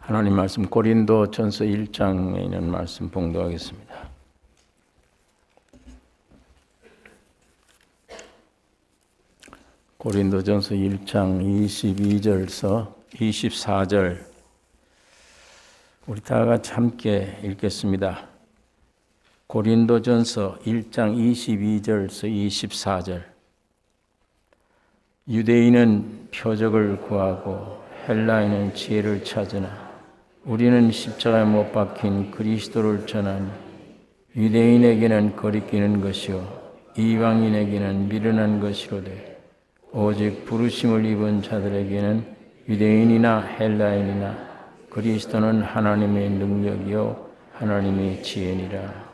하나님 말씀 고린도전서 1장에 있는 말씀 봉독하겠습니다. 고린도전서 1장 22절서 24절 우리 다 같이 함께 읽겠습니다. 고린도전서 1장 22절서 24절 유대인은 표적을 구하고 헬라인은 지혜를 찾으나 우리는 십자가에 못 박힌 그리스도를 전하니 유대인에게는 거리끼는 것이요 이방인에게는 미련한 것이로되 오직 부르심을 입은 자들에게는 유대인이나 헬라인이나 그리스도는 하나님의 능력이요 하나님의 지혜니라.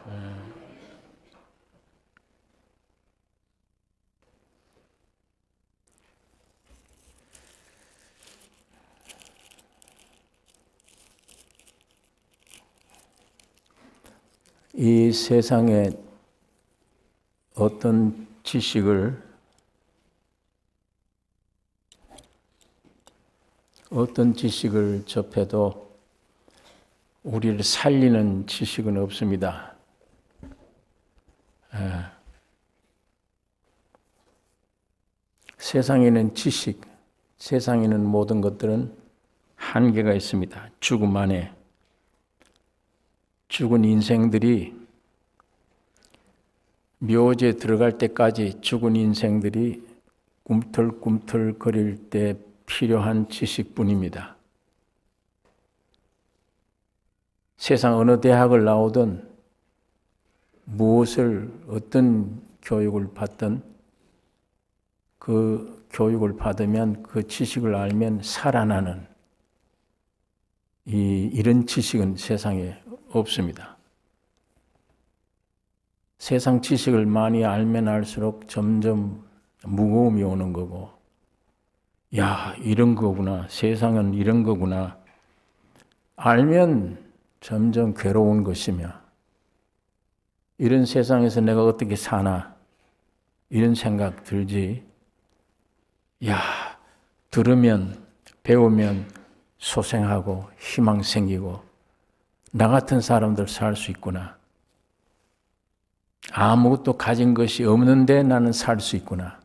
이 세상에 어떤 지식을 접해도 우리를 살리는 지식은 없습니다. 세상에는 지식, 세상에는 모든 것들은 한계가 있습니다. 죽음 안에. 죽은 인생들이 묘지에 들어갈 때까지 죽은 인생들이 꿈틀꿈틀 거릴 때 필요한 지식뿐입니다. 세상 어느 대학을 나오든 어떤 교육을 받든 그 교육을 받으면 그 지식을 알면 살아나는 이런 지식은 세상에 없습니다. 세상 지식을 많이 알면 알수록 점점 무거움이 오는 거고, 야, 이런 거구나. 세상은 이런 거구나. 알면 점점 괴로운 것이며, 이런 세상에서 내가 어떻게 사나, 이런 생각 들지. 야, 들으면, 배우면 소생하고 희망 생기고, 나 같은 사람들 살 수 있구나. 아무것도 가진 것이 없는데 나는 살 수 있구나.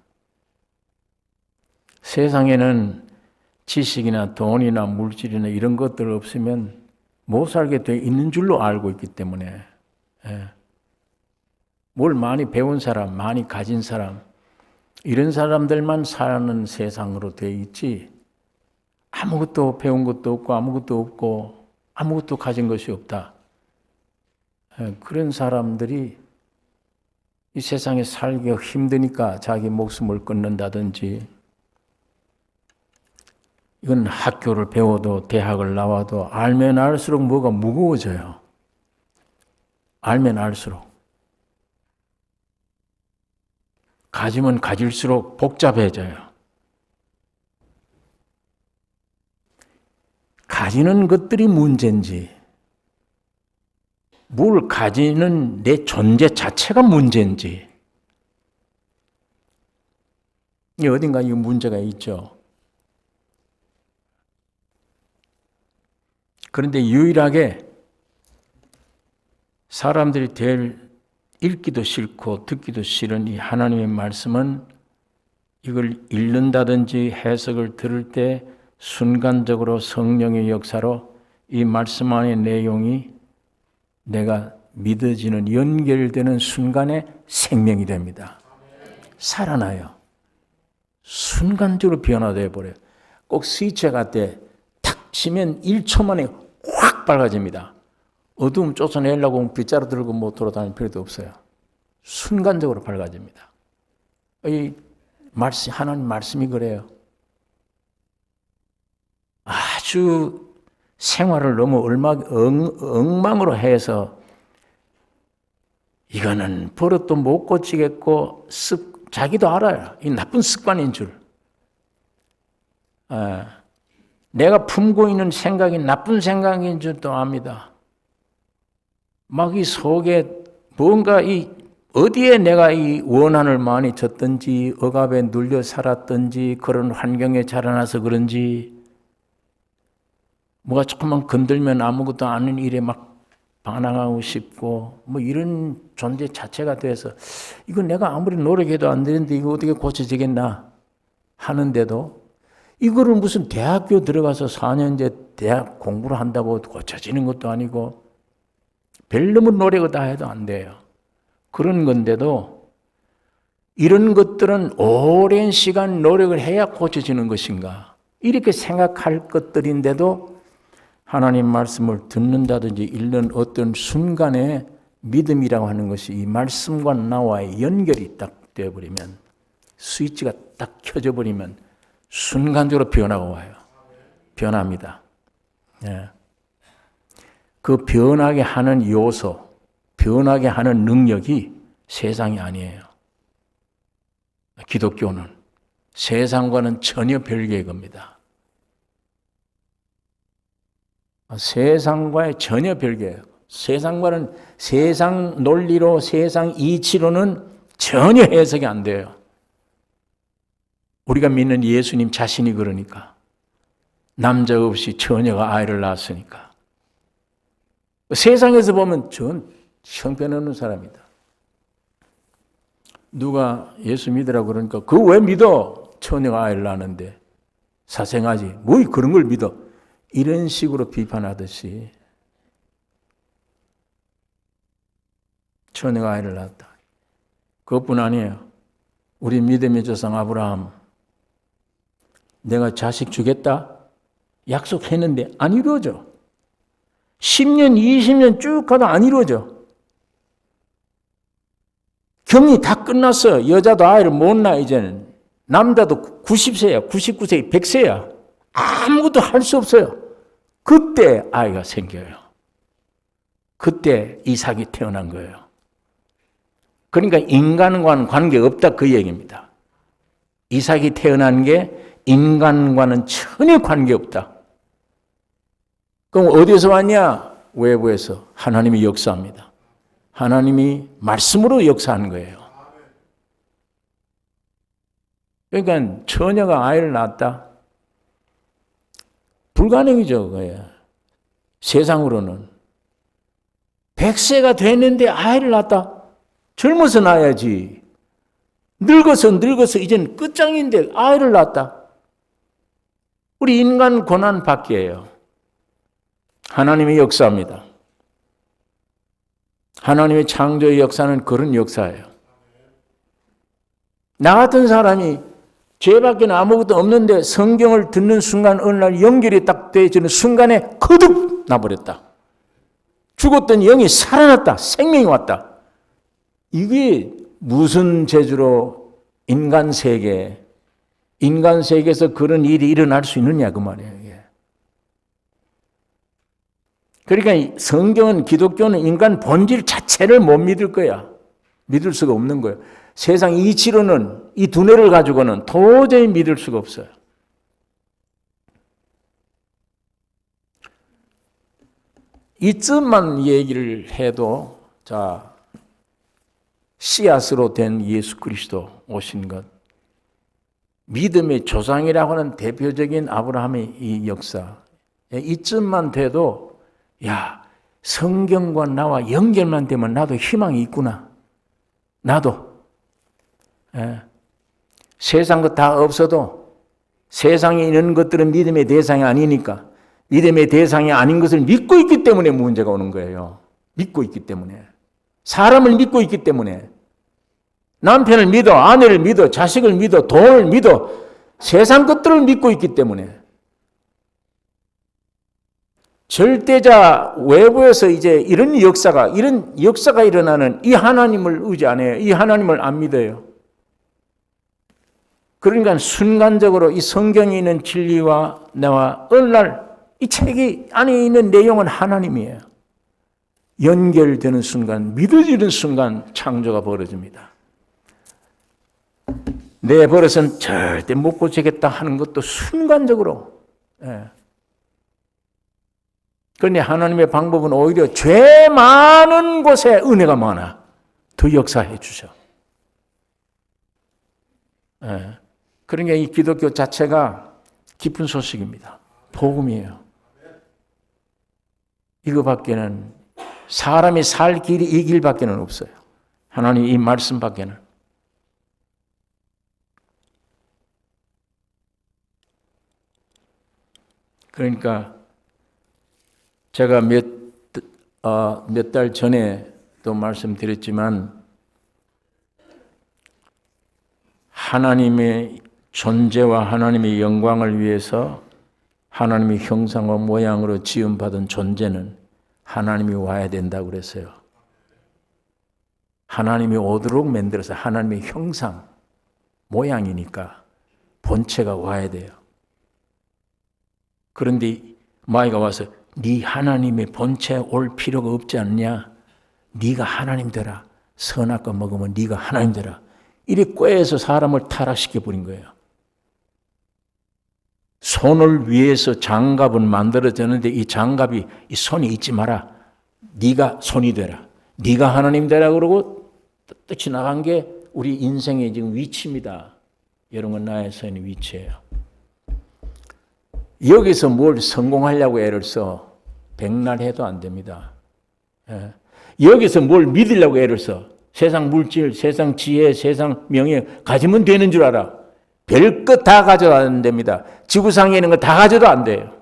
세상에는 지식이나 돈이나 물질이나 이런 것들 없으면 못 살게 돼 있는 줄로 알고 있기 때문에 뭘 많이 배운 사람, 많이 가진 사람 이런 사람들만 사는 세상으로 돼 있지 아무것도 배운 것도 없고 아무것도 없고 아무것도 가진 것이 없다. 그런 사람들이 이 세상에 살기가 힘드니까 자기 목숨을 끊는다든지 이건 학교를 배워도 대학을 나와도 알면 알수록 뭐가 무거워져요. 알면 알수록. 가지면 가질수록 복잡해져요. 가지는 것들이 문제인지 뭘 가지는 내 존재 자체가 문제인지 어딘가 이 문제가 있죠. 그런데 유일하게 사람들이 읽기도 싫고 듣기도 싫은 이 하나님의 말씀은 이걸 읽는다든지 해석을 들을 때 순간적으로 성령의 역사로 이 말씀 안의 내용이 내가 믿어지는 연결되는 순간에 생명이 됩니다. 살아나요. 순간적으로 변화되어 버려요. 꼭 스위치 같아 탁 치면 1초 만에 확 밝아집니다. 어두움 쫓아내려고 빗자루 들고 뭐 돌아다닐 필요도 없어요. 순간적으로 밝아집니다. 이 말씀, 하나님 말씀이 그래요. 아주 생활을 너무 엉망으로 해서 이거는 버릇도 못 고치겠고 자기도 알아요. 이 나쁜 습관인 줄. 내가 품고 있는 생각이 나쁜 생각인 줄도 압니다. 막 이 속에 뭔가 어디에 내가 이 원한을 많이 줬든지 억압에 눌려 살았든지 그런 환경에 자라나서 그런지 뭐가 조금만 건들면 아무것도 아닌 일에 막 반항하고 싶고 뭐 이런 존재 자체가 돼서 이거 내가 아무리 노력해도 안 되는데 이거 어떻게 고쳐지겠나 하는데도 이거를 무슨 대학교 들어가서 4년제 대학 공부를 한다고 고쳐지는 것도 아니고 별놈의 노력을 다 해도 안 돼요. 그런 건데도 이런 것들은 오랜 시간 노력을 해야 고쳐지는 것인가 이렇게 생각할 것들인데도 하나님 말씀을 듣는다든지 읽는 어떤 순간에 믿음이라고 하는 것이 이 말씀과 나와의 연결이 딱 되어버리면 스위치가 딱 켜져 버리면 순간적으로 변화가 와요. 변합니다. 예. 그 변하게 하는 요소, 변하게 하는 능력이 세상이 아니에요. 기독교는 세상과는 전혀 별개의 겁니다. 세상과의 전혀 별개예요. 세상과는 세상 논리로 세상 이치로는 전혀 해석이 안 돼요. 우리가 믿는 예수님 자신이 그러니까 남자 없이 처녀가 아이를 낳았으니까 세상에서 보면 전 형편없는 사람이다. 누가 예수 믿으라고 그러니까 그거 왜 믿어? 처녀가 아이를 낳았는데 사생하지 뭐 그런 걸 믿어? 이런 식으로 비판하듯이 처녀가 아이를 낳았다. 그것뿐 아니에요. 우리 믿음의 조상 아브라함 내가 자식 주겠다 약속했는데 안 이루어져. 10년 20년 쭉 가도 안 이루어져. 경이 다 끝났어. 여자도 아이를 못 낳아 이제는. 남자도 90세야 99세 100세야. 아무것도 할 수 없어요. 그때 아이가 생겨요. 그때 이삭이 태어난 거예요. 그러니까 인간과는 관계없다 그 얘기입니다. 이삭이 태어난 게 인간과는 전혀 관계없다. 그럼 어디서 왔냐? 외부에서 하나님이 역사합니다. 하나님이 말씀으로 역사하는 거예요. 그러니까 처녀가 아이를 낳았다? 불가능이죠. 그거야. 세상으로는. 100세가 됐는데 아이를 낳았다? 젊어서 낳아야지. 늙어서 이젠 끝장인데 아이를 낳았다? 우리 인간 고난 밖이에요. 하나님의 역사입니다. 하나님의 창조의 역사는 그런 역사예요. 나 같은 사람이 죄밖에 아무것도 없는데 성경을 듣는 순간 어느 날 연결이 딱 되어지는 순간에 거듭 나버렸다. 죽었던 영이 살아났다. 생명이 왔다. 이게 무슨 재주로 인간 세계에서 그런 일이 일어날 수 있느냐 그 말이에요. 이게. 그러니까 성경은 기독교는 인간 본질 자체를 못 믿을 거야. 믿을 수가 없는 거예요. 세상 이치로는 이 두뇌를 가지고는 도저히 믿을 수가 없어요. 이쯤만 얘기를 해도 자 씨앗으로 된 예수 그리스도 오신 것 믿음의 조상이라고 하는 대표적인 아브라함의 이 역사 이쯤만 돼도 야 성경과 나와 연결만 되면 나도 희망이 있구나. 나도 세상 것 다 없어도 세상에 있는 것들은 믿음의 대상이 아니니까 믿음의 대상이 아닌 것을 믿고 있기 때문에 문제가 오는 거예요. 믿고 있기 때문에. 사람을 믿고 있기 때문에. 남편을 믿어, 아내를 믿어, 자식을 믿어, 돈을 믿어, 세상 것들을 믿고 있기 때문에. 절대자 외부에서 이제 이런 역사가 일어나는 이 하나님을 의지 안 해요. 이 하나님을 안 믿어요. 그러니까 순간적으로 이 성경에 있는 진리와 나와 어느 날 이 책이 안에 있는 내용은 하나님이에요. 연결되는 순간, 믿어지는 순간 창조가 벌어집니다. 내 버릇은 절대 못 고치겠다 하는 것도 순간적으로. 그런데 하나님의 방법은 오히려 죄 많은 곳에 은혜가 많아. 더 역사해 주셔. 그러니까 이 기독교 자체가 기쁜 소식입니다. 복음이에요. 이거밖에는 사람이 살 길이 이 길밖에는 없어요. 하나님 이 말씀밖에는. 그러니까 제가 몇 달 전에 또 말씀드렸지만 하나님의 존재와 하나님의 영광을 위해서 하나님의 형상과 모양으로 지음받은 존재는 하나님이 와야 된다고 그랬어요. 하나님이 오도록 만들어서 하나님의 형상, 모양이니까 본체가 와야 돼요. 그런데 마귀가 와서 네 하나님의 본체에 올 필요가 없지 않냐? 네가 하나님 되라. 선악과 먹으면 네가 하나님 되라. 이리 꾀해서 사람을 타락시켜 버린 거예요. 손을 위해서 장갑은 만들어졌는데 이 장갑이 이 손이 있지 마라. 네가 손이 되라. 네가 하나님 되라 그러고 뜻이 나간 게 우리 인생의 지금 위치입니다. 여러분 나의 선의 위치예요. 여기서 뭘 성공하려고 애를 써. 백날 해도 안 됩니다. 예. 여기서 뭘 믿으려고 애를 써. 세상 물질, 세상 지혜, 세상 명예 가지면 되는 줄 알아. 별것 다 가져도 안 됩니다. 지구상에 있는 거 다 가져도 안 돼요.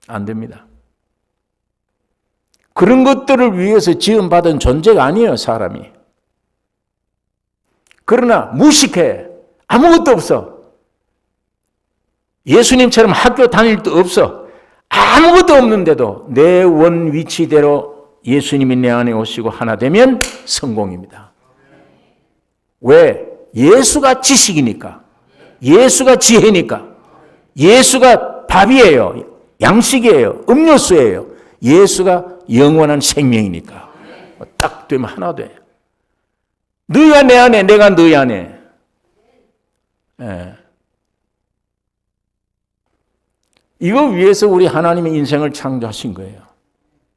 안 됩니다. 그런 것들을 위해서 지음받은 존재가 아니에요, 사람이. 그러나 무식해. 아무것도 없어. 예수님처럼 학교 다닐 데 없어. 아무것도 없는데도 내 원 위치대로 예수님이 내 안에 오시고 하나 되면 성공입니다. 왜? 예수가 지식이니까. 예수가 지혜니까. 예수가 밥이에요. 양식이에요. 음료수예요. 예수가 영원한 생명이니까. 딱 되면 하나 돼. 너희가 내 안에, 내가 너희 안에. 예. 이거 위해서 우리 하나님의 인생을 창조하신 거예요.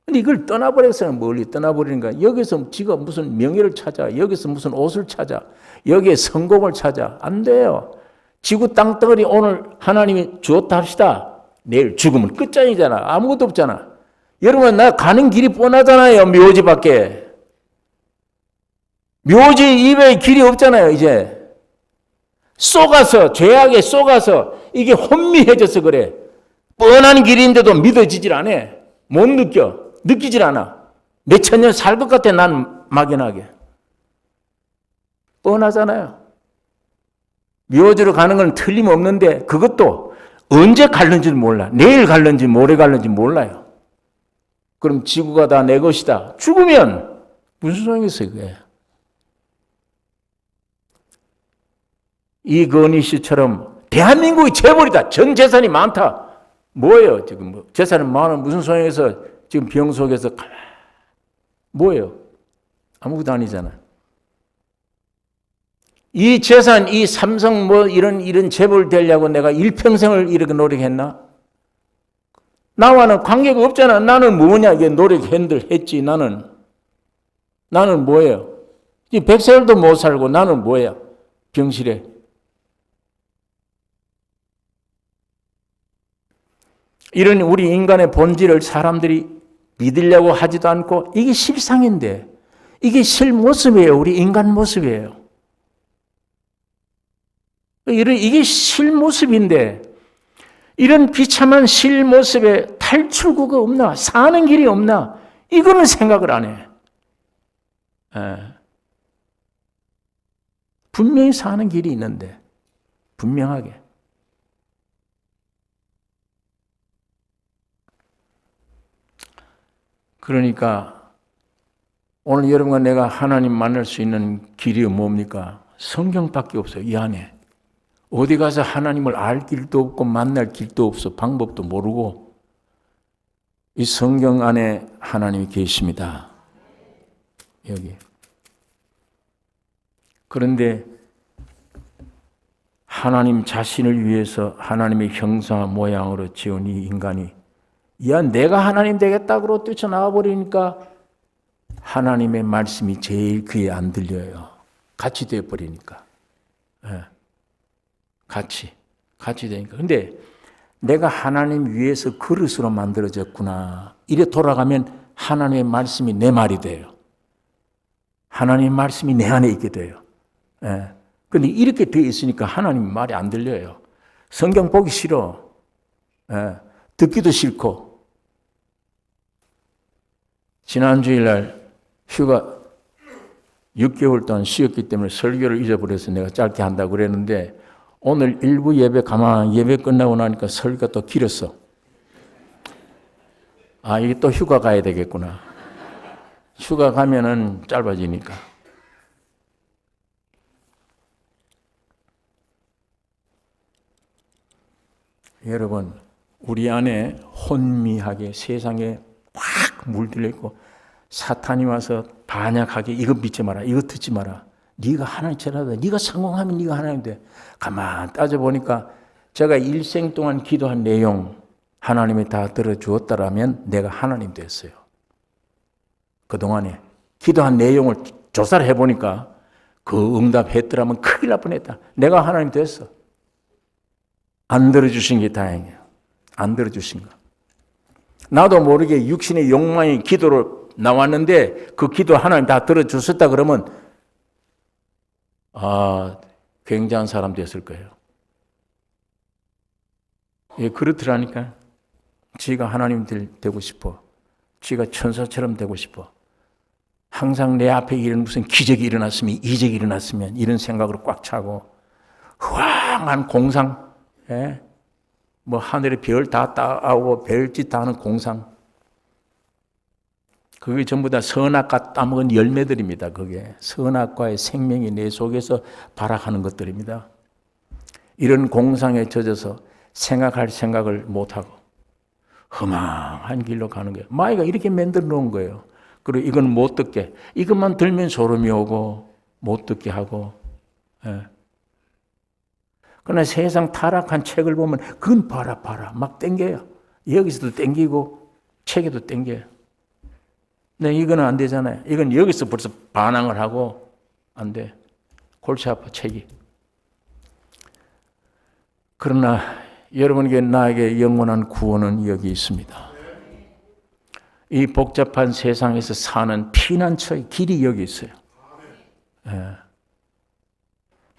근데 이걸 떠나버려서는 멀리 떠나버리는가? 여기서 지가 무슨 명예를 찾아, 여기서 무슨 옷을 찾아, 여기에 성공을 찾아. 안 돼요. 지구 땅덩어리 오늘 하나님이 주었다 합시다. 내일 죽으면 끝장이잖아. 아무것도 없잖아. 여러분, 나 가는 길이 뻔하잖아요. 묘지 밖에. 묘지 이외에 길이 없잖아요, 이제. 쏘가서, 죄악에 쏘가서 이게 혼미해져서 그래. 뻔한 길인데도 믿어지질 않아. 못 느껴. 느끼질 않아. 몇천 년 살 것 같아, 난 막연하게. 뻔하잖아요. 묘지로 가는 건 틀림없는데 그것도 언제 갈는지는 몰라. 내일 갈는지 모레 갈는지 몰라요. 그럼 지구가 다 내 것이다. 죽으면 무슨 소용이 있어요, 그게. 이건희 씨처럼 대한민국이 재벌이다. 전 재산이 많다. 뭐예요, 지금? 뭐 재산이 많으면 무슨 소용이 있어? 지금 병 속에서 뭐예요? 아무것도 아니잖아. 이 재산, 이 삼성 뭐 이런 재벌 되려고 내가 일평생을 이렇게 노력했나? 나와는 관계가 없잖아. 나는 뭐냐? 이게 했지. 나는 뭐예요? 100살도 못 살고 나는 뭐야? 병실에. 이런 우리 인간의 본질을 사람들이 믿으려고 하지도 않고 이게 실상인데 이게 실모습이에요. 우리 인간 모습이에요. 이게 실모습인데 이런 비참한 실모습에 탈출구가 없나? 사는 길이 없나? 이거는 생각을 안 해. 분명히 사는 길이 있는데 분명하게. 그러니까 오늘 여러분과 내가 하나님 만날 수 있는 길이 뭡니까? 성경밖에 없어요. 이 안에. 어디 가서 하나님을 알 길도 없고 만날 길도 없어. 방법도 모르고. 이 성경 안에 하나님이 계십니다. 여기. 그런데 하나님 자신을 위해서 하나님의 형상과 모양으로 지은 이 인간이 야, 내가 하나님 되겠다 그러고 뛰쳐나와 버리니까 하나님의 말씀이 제일 귀에 안 들려요. 같이 되어버리니까. 같이 되니까. 근데 내가 하나님 위해서 그릇으로 만들어졌구나. 이래 돌아가면 하나님의 말씀이 내 말이 돼요. 하나님의 말씀이 내 안에 있게 돼요. 그런데 이렇게 되어 있으니까 하나님 말이 안 들려요. 성경 보기 싫어. 듣기도 싫고. 지난 주일날 휴가 6개월 동안 쉬었기 때문에 설교를 잊어버려서 내가 짧게 한다고 그랬는데 오늘 일부 예배 가만 예배 끝나고 나니까 설교가 또 길었어. 아, 이게 또 휴가 가야 되겠구나. 휴가 가면은 짧아지니까. 여러분, 우리 안에 혼미하게 세상에 확 물들려 있고 사탄이 와서 반역하게 이거 믿지 마라, 이거 듣지 마라. 네가 하나님 찾아다. 네가 성공하면 네가 하나님 돼. 가만 따져보니까 제가 일생 동안 기도한 내용 하나님이 다 들어주었다라면 내가 하나님 됐어요. 그동안에 기도한 내용을 조사를 해보니까 그 응답했더라면 큰일 날 뻔했다. 내가 하나님 됐어. 안 들어주신 게 다행이에요. 안 들어주신 거. 나도 모르게 육신의 욕망이 기도로 나왔는데 그 기도 하나님 다 들어주셨다 그러면 굉장한 사람 됐을 거예요. 예, 그렇더라니까. 지가 하나님 되고 싶어. 지가 천사처럼 되고 싶어. 항상 내 앞에 이런 무슨 기적이 일어났으면, 이적이 일어났으면 이런 생각으로 꽉 차고 후황한 공상, 뭐 하늘에 별 다 따오고 별짓 다 하는 공상. 그게 전부 다 선악과 따먹은 열매들입니다. 그게 선악과의 생명이 내 속에서 발악하는 것들입니다. 이런 공상에 젖어서 생각할 생각을 못하고 허망한 길로 가는 거예요. 마귀가 이렇게 만들어 놓은 거예요. 그리고 이건 못 듣게, 이것만 들면 소름이 오고 못 듣게 하고. 그러나 세상 타락한 책을 보면 그건 봐라 막 땡겨요. 여기서도 땡기고 책에도 땡겨요. 근데 이거는 안 되잖아요. 이건 여기서 벌써 반항을 하고 안 돼. 골치 아파 책이. 그러나 여러분에게 나에게 영원한 구원은 여기 있습니다. 이 복잡한 세상에서 사는 피난처의 길이 여기 있어요.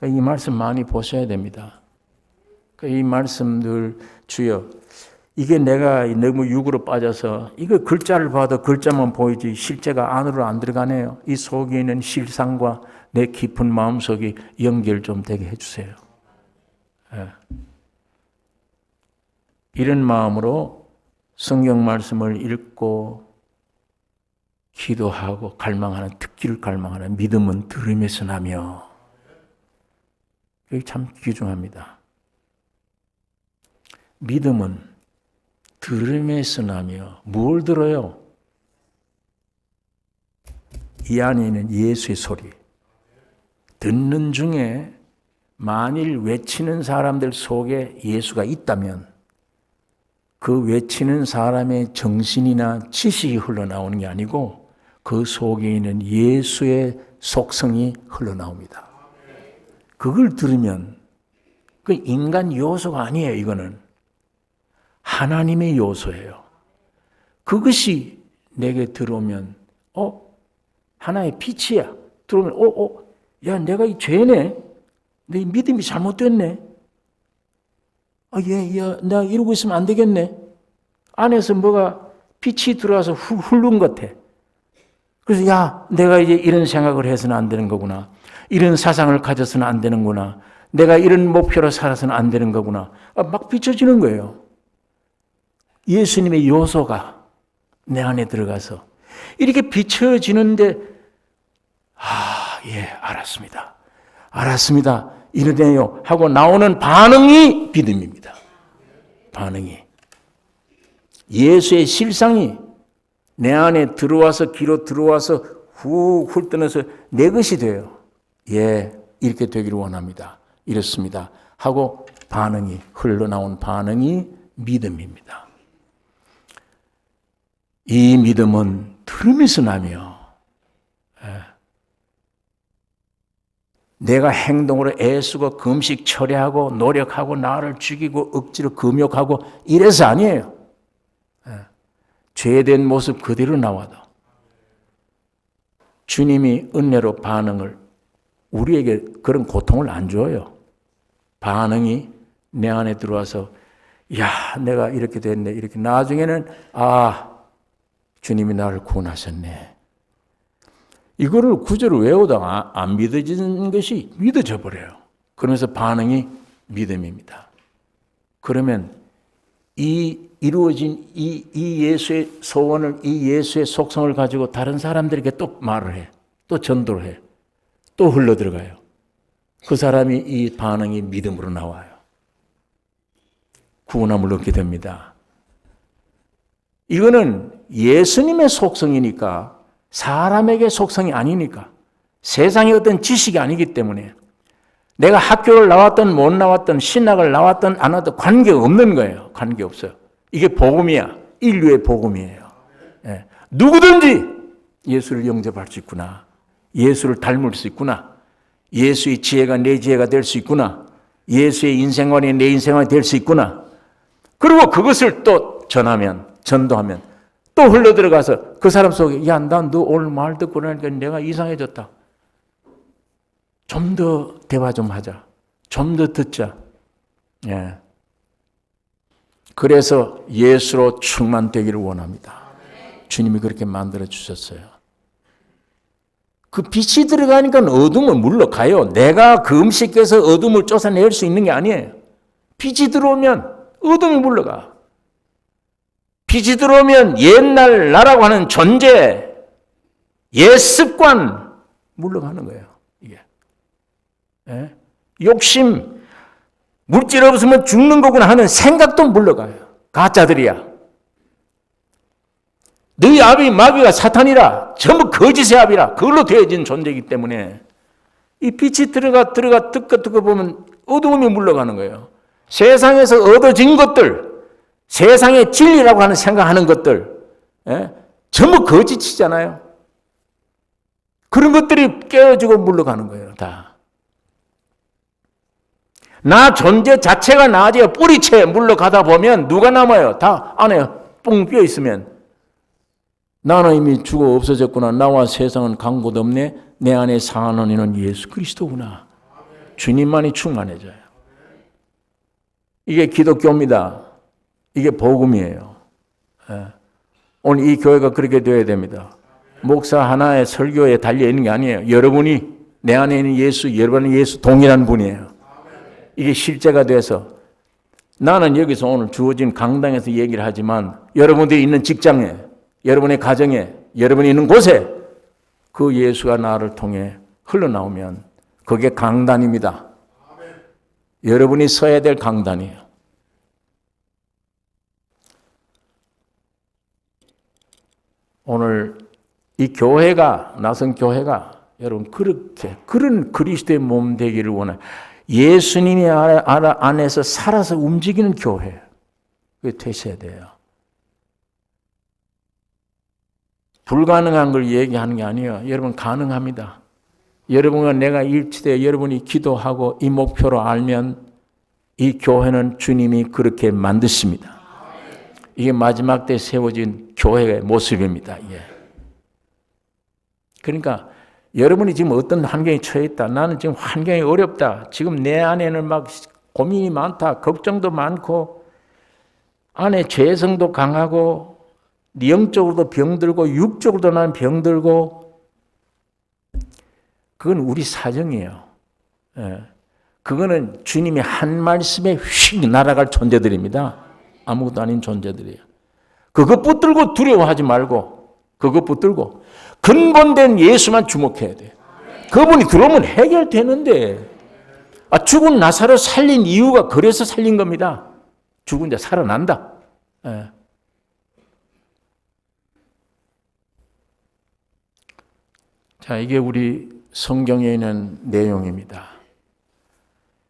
이 말씀 많이 보셔야 됩니다. 이 말씀들 주여, 이게 내가 너무 육으로 빠져서 이거 글자를 봐도 글자만 보이지 실제가 안으로 안 들어가네요. 이 속에 있는 실상과 내 깊은 마음속이 연결 좀 되게 해주세요. 이런 마음으로 성경 말씀을 읽고 기도하고 갈망하는, 듣기를 갈망하는 믿음은 들음에서 나며. 이게 참 귀중합니다. 믿음은 들음에서 나며. 뭘 들어요? 이 안에 있는 예수의 소리. 듣는 중에 만일 외치는 사람들 속에 예수가 있다면 그 외치는 사람의 정신이나 지식이 흘러나오는 게 아니고 그 속에 있는 예수의 속성이 흘러나옵니다. 그걸 들으면 그 인간 요소가 아니에요. 이거는 하나님의 요소예요. 그것이 내게 들어오면 하나의 빛이야. 들어오면 야, 내가 이 죄네. 내 믿음이 잘못됐네. 나 이러고 있으면 안 되겠네. 안에서 뭐가 빛이 들어와서 훑는 것 같아. 그래서 야, 내가 이제 이런 생각을 해서는 안 되는 거구나. 이런 사상을 가져서는 안 되는구나. 내가 이런 목표로 살아서는 안 되는 거구나. 막 비춰지는 거예요. 예수님의 요소가 내 안에 들어가서 이렇게 비춰지는데 알았습니다. 이러네요 하고 나오는 반응이 믿음입니다. 반응이. 예수의 실상이 내 안에 들어와서 귀로 들어와서 훅 훑어내서 내 것이 돼요. 이렇게 되기를 원합니다. 이렇습니다. 하고 반응이 흘러나온 반응이 믿음입니다. 이 믿음은 들음에서 나며 내가 행동으로 애쓰고 금식 철회하고 노력하고 나를 죽이고 억지로 금욕하고 이래서 아니에요. 죄된 모습 그대로 나와도 주님이 은혜로 반응을 우리에게 그런 고통을 안 줘요. 반응이 내 안에 들어와서 야 내가 이렇게 됐네 이렇게 나중에는 주님이 나를 구원하셨네. 이거를 구절을 외우다가 안 믿어지는 것이 믿어져 버려요. 그러면서 반응이 믿음입니다. 그러면 이 이루어진 이 예수의 소원을 이 예수의 속성을 가지고 다른 사람들에게 또 말을 해. 또 전도를 해. 또 흘러 들어가요. 그 사람이 이 반응이 믿음으로 나와요. 구원함을 얻게 됩니다. 이거는 예수님의 속성이니까 사람에게 속성이 아니니까 세상의 어떤 지식이 아니기 때문에 내가 학교를 나왔든 못 나왔든 신학을 나왔든 안 나왔든 관계없는 거예요. 관계없어요. 이게 복음이야. 인류의 복음이에요. 예. 누구든지 예수를 영접할 수 있구나. 예수를 닮을 수 있구나. 예수의 지혜가 내 지혜가 될 수 있구나. 예수의 인생관이 내 인생관이 될 수 있구나. 그리고 그것을 또 전도하면 또 흘러 들어가서 그 사람 속에 야, 난 너 오늘 말 듣고 나니까 내가 이상해졌다. 좀 더 대화 좀 하자. 좀 더 듣자. 예. 그래서 예수로 충만되기를 원합니다. 주님이 그렇게 만들어 주셨어요. 그 빛이 들어가니까 어둠은 물러가요. 내가 그 음식에서 어둠을 쫓아낼 수 있는 게 아니에요. 빛이 들어오면 어둠이 물러가. 빛이 들어오면 옛날 나라고 하는 존재, 옛 습관 물러가는 거예요. 이게 예? 욕심, 물질 없으면 죽는 거구나 하는 생각도 물러가요. 가짜들이야. 너희 아비 마귀가 사탄이라 전부 거짓의 아비라 그걸로 되어진 존재이기 때문에 이 빛이 들어가 뜨거 보면 어두움이 물러가는 거예요. 세상에서 얻어진 것들, 세상의 진리라고 하는 생각하는 것들, 전부 거짓이잖아요. 그런 것들이 깨어지고 물러가는 거예요. 다. 나 존재 자체가 나아져 뿌리채 물러가다 보면 누가 남아요? 다 안에 뻥 비어 있으면 나는 이미 죽어 없어졌구나. 나와 세상은 간 곳 없네. 내 안에 사는 이는 예수 그리스도구나. 주님만이 충만해져요. 이게 기독교입니다. 이게 복음이에요. 오늘 이 교회가 그렇게 되어야 됩니다. 목사 하나의 설교에 달려있는 게 아니에요. 여러분이 내 안에 있는 예수, 여러분은 예수 동일한 분이에요. 이게 실제가 돼서 나는 여기서 오늘 주어진 강당에서 얘기를 하지만 여러분들이 있는 직장에, 여러분의 가정에, 여러분이 있는 곳에 그 예수가 나를 통해 흘러나오면 그게 강단입니다. 여러분이 서야 될 강단이에요. 오늘 이 교회가, 나성교회가 여러분 그렇게 그런 그리스도의 몸 되기를 원해요. 예수님이 안에서 살아서 움직이는 교회. 그게 되셔야 돼요. 불가능한 걸 얘기하는 게 아니에요. 여러분 가능합니다. 여러분과 내가 일치되어 여러분이 기도하고 이 목표로 알면 이 교회는 주님이 그렇게 만드십니다. 이게 마지막 때 세워진 교회의 모습입니다. 예. 그러니까 여러분이 지금 어떤 환경에 처해 있다. 나는 지금 환경이 어렵다. 지금 내 안에는 막 고민이 많다. 걱정도 많고 안에 죄성도 강하고 영적으로도 병들고 육적으로도 나는 병들고 그건 우리 사정이에요. 예. 그거는 주님이 한 말씀에 휙 날아갈 존재들입니다. 아무것도 아닌 존재들이에요. 그것 붙들고 두려워하지 말고 그것 붙들고 근본된 예수만 주목해야 돼. 그분이 들어오면 해결되는데 죽은 나사로 살린 이유가 그래서 살린 겁니다. 죽은 자 살아난다. 예. 자, 이게 우리 성경에 있는 내용입니다.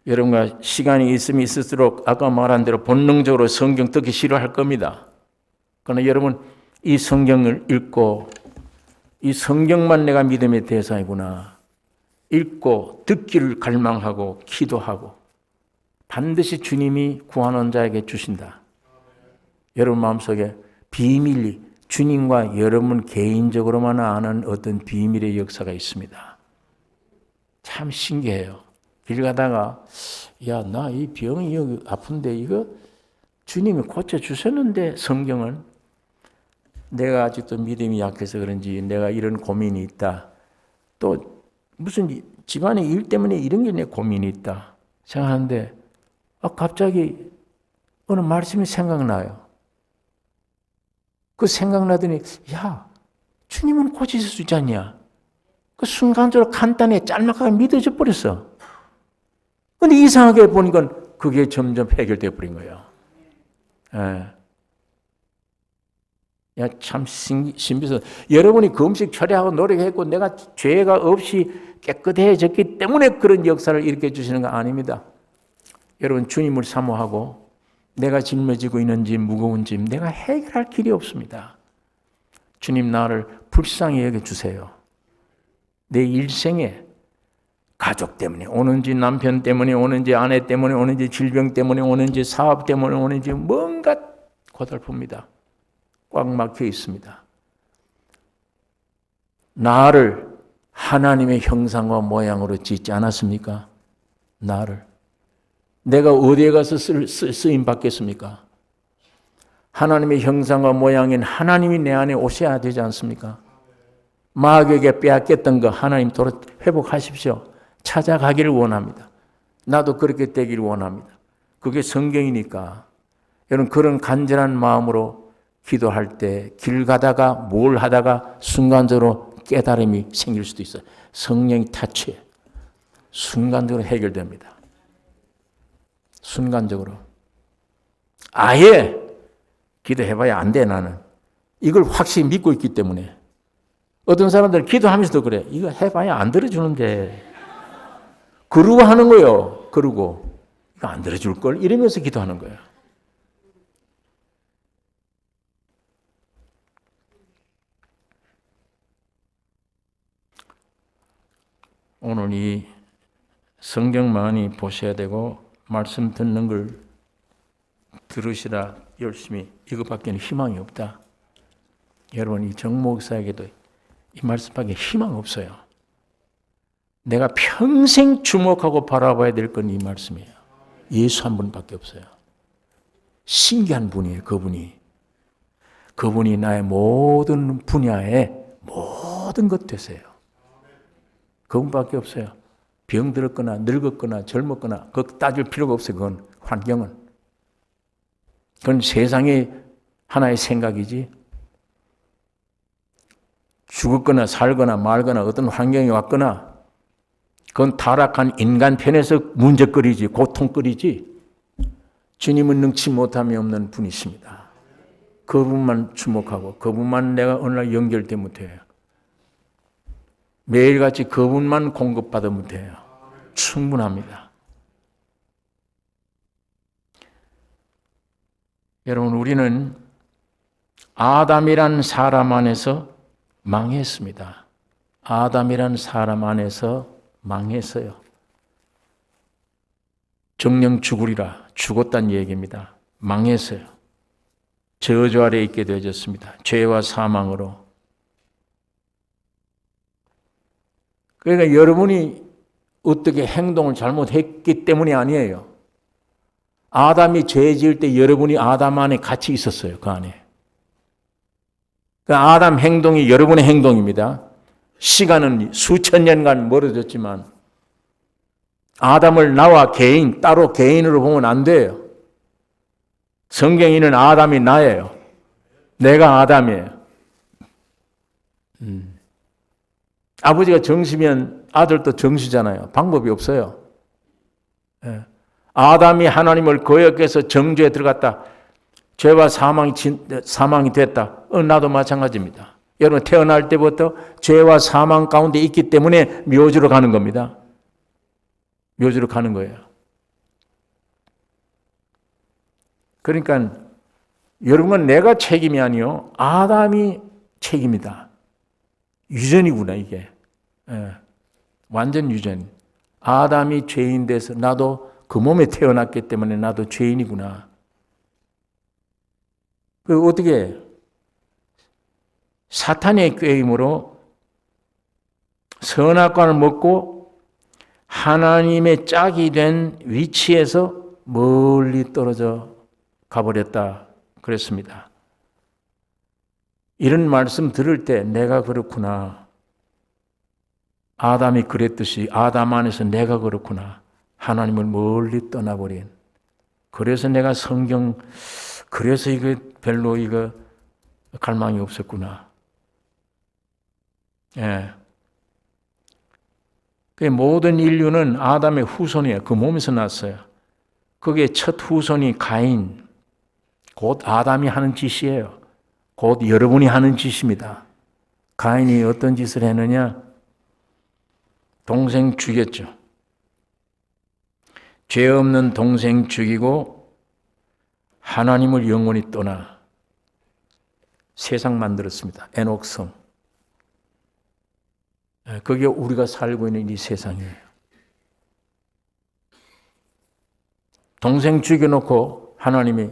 여러분과 시간이 있으면 있을수록 아까 말한 대로 본능적으로 성경 듣기 싫어할 겁니다. 그러나 여러분 이 성경을 읽고 이 성경만 내가 믿음의 대상이구나. 읽고 듣기를 갈망하고 기도하고 반드시 주님이 구하는 자에게 주신다. 여러분 마음속에 비밀이 주님과 여러분 개인적으로만 아는 어떤 비밀의 역사가 있습니다. 참 신기해요. 길 가다가 야, 나 이 병이 여기 아픈데 이거 주님이 고쳐주셨는데 성경은 내가 아직도 믿음이 약해서 그런지 내가 이런 고민이 있다. 또 무슨 집안의 일 때문에 이런 게 내 고민이 있다 생각하는데 갑자기 어느 말씀이 생각나요. 그 생각나더니 야, 주님은 고치실 수 있지 않냐. 그 순간적으로 간단히 짤막하게 믿어져 버렸어. 근데 이상하게 보니까 그게 점점 해결되어 버린 거예요. 예. 야, 참 신비스러워. 여러분이 그 음식 처리하고 노력했고 내가 죄가 없이 깨끗해졌기 때문에 그런 역사를 일으켜 주시는 거 아닙니다. 여러분 주님을 사모하고 내가 짊어지고 있는 짐, 무거운 짐 내가 해결할 길이 없습니다. 주님 나를 불쌍히 여겨주세요. 내 일생에 가족 때문에 오는지 남편 때문에 오는지 아내 때문에 오는지 질병 때문에 오는지 사업 때문에 오는지 뭔가 고달픕니다. 꽉 막혀 있습니다. 나를 하나님의 형상과 모양으로 짓지 않았습니까? 나를. 내가 어디에 가서 쓰임 받겠습니까? 하나님의 형상과 모양인 하나님이 내 안에 오셔야 되지 않습니까? 마귀에게 빼앗겼던 거 하나님 도로 회복하십시오. 찾아가기를 원합니다. 나도 그렇게 되기를 원합니다. 그게 성경이니까. 여러분 그런 간절한 마음으로 기도할 때 길 가다가 뭘 하다가 순간적으로 깨달음이 생길 수도 있어요. 성령이 타치해. 순간적으로 해결됩니다. 순간적으로. 아예 기도해봐야 안 돼 나는. 이걸 확실히 믿고 있기 때문에. 어떤 사람들은 기도하면서도 그래. 이거 해봐야 안 들어주는데. 그러고 하는 거예요. 그러고. 이거 안 들어줄걸? 이러면서 기도하는 거예요. 오늘 이 성경 많이 보셔야 되고 말씀 듣는 걸 들으시라 열심히 이것밖에는 희망이 없다. 여러분 이 정 목사에게도 이 말씀밖에 희망 없어요. 내가 평생 주목하고 바라봐야 될 건 이 말씀이에요. 예수 한 분밖에 없어요. 신기한 분이에요. 그분이 나의 모든 분야에 모든 것 되세요. 그분밖에 없어요. 병들었거나 늙었거나 젊었거나 그거 따질 필요가 없어요. 그건 환경은. 그건 세상의 하나의 생각이지. 죽었거나 살거나 말거나 어떤 환경이 왔거나 그건 타락한 인간 편에서 문제거리지 고통거리지 주님은 능치 못함이 없는 분이십니다. 그분만 주목하고 그분만 내가 어느 날 연결되면 돼요. 매일같이 그분만 공급받으면 돼요. 충분합니다. 여러분 우리는 아담이란 사람 안에서 망했습니다. 아담이란 사람 안에서 망했어요. 정령 죽으리라. 죽었다는 얘기입니다. 망했어요. 저주 아래 있게 되어졌습니다. 죄와 사망으로. 그러니까 여러분이 어떻게 행동을 잘못했기 때문이 아니에요. 아담이 죄 지을 때 여러분이 아담 안에 같이 있었어요. 그 안에. 그 아담 행동이 여러분의 행동입니다. 시간은 수천 년간 멀어졌지만 아담을 나와 개인, 따로 개인으로 보면 안 돼요. 성경에는 아담이 나예요. 내가 아담이에요. 아버지가 정시면 아들도 정시잖아요. 방법이 없어요. 예. 아담이 하나님을 거역해서 정죄에 들어갔다. 죄와 사망이 됐다. 나도 마찬가지입니다. 여러분 태어날 때부터 죄와 사망 가운데 있기 때문에 묘지로 가는 겁니다. 묘지로 가는 거예요. 그러니까 여러분은 내가 책임이 아니요. 아담이 책임이다. 유전이구나 이게. 예. 완전 유전. 아담이 죄인 돼서 나도 그 몸에 태어났기 때문에 나도 죄인이구나. 그 어떻게 사탄의 꾀임으로 선악과를 먹고 하나님의 짝이 된 위치에서 멀리 떨어져 가버렸다 그랬습니다. 이런 말씀 들을 때 내가 그렇구나. 아담이 그랬듯이 아담 안에서 내가 그렇구나. 하나님을 멀리 떠나버린. 그래서 내가 성경, 그래서 이거 별로 갈망이 없었구나. 예. 그 모든 인류는 아담의 후손이에요. 그 몸에서 났어요. 그게 첫 후손이 가인, 곧 아담이 하는 짓이에요. 곧 여러분이 하는 짓입니다. 가인이 어떤 짓을 했느냐? 동생 죽였죠. 죄 없는 동생 죽이고 하나님을 영원히 떠나 세상 만들었습니다. 에녹성. 그게 우리가 살고 있는 이 세상이에요. 동생 죽여놓고 하나님이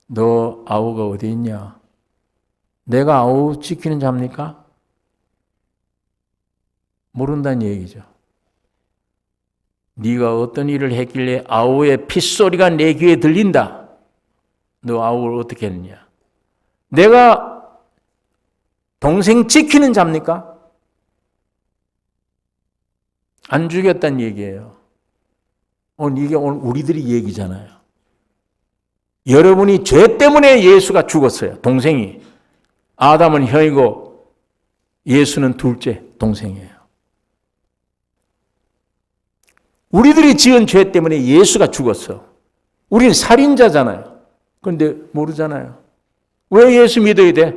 너 아우가 어디 있냐? 내가 아우 지키는 자입니까? 모른다는 얘기죠. 네가 어떤 일을 했길래 아우의 핏소리가 내 귀에 들린다. 너 아우를 어떻게 했느냐? 내가 동생 지키는 자입니까? 안 죽였다는 얘기예요. 이게 오늘 우리들이 얘기잖아요. 여러분이 죄 때문에 예수가 죽었어요. 동생이. 아담은 형이고 예수는 둘째 동생이에요. 우리들이 지은 죄 때문에 예수가 죽었어. 우리는 살인자잖아요. 그런데 모르잖아요. 왜 예수 믿어야 돼?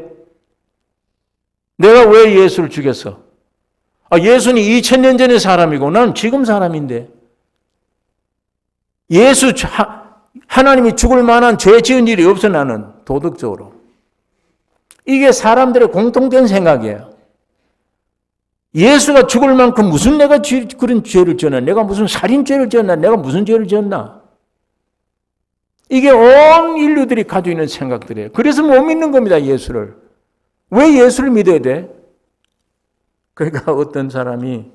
내가 왜 예수를 죽였어? 예수는 2000년 전의 사람이고 난 지금 사람인데 예수 하나님이 죽을 만한 죄 지은 일이 없어 나는 도덕적으로. 이게 사람들의 공통된 생각이에요. 예수가 죽을 만큼 무슨 내가 그런 죄를 지었나? 내가 무슨 살인죄를 지었나? 내가 무슨 죄를 지었나? 이게 온 인류들이 가지고 있는 생각들이에요. 그래서 못 믿는 겁니다, 예수를. 왜 예수를 믿어야 돼? 그러니까 어떤 사람이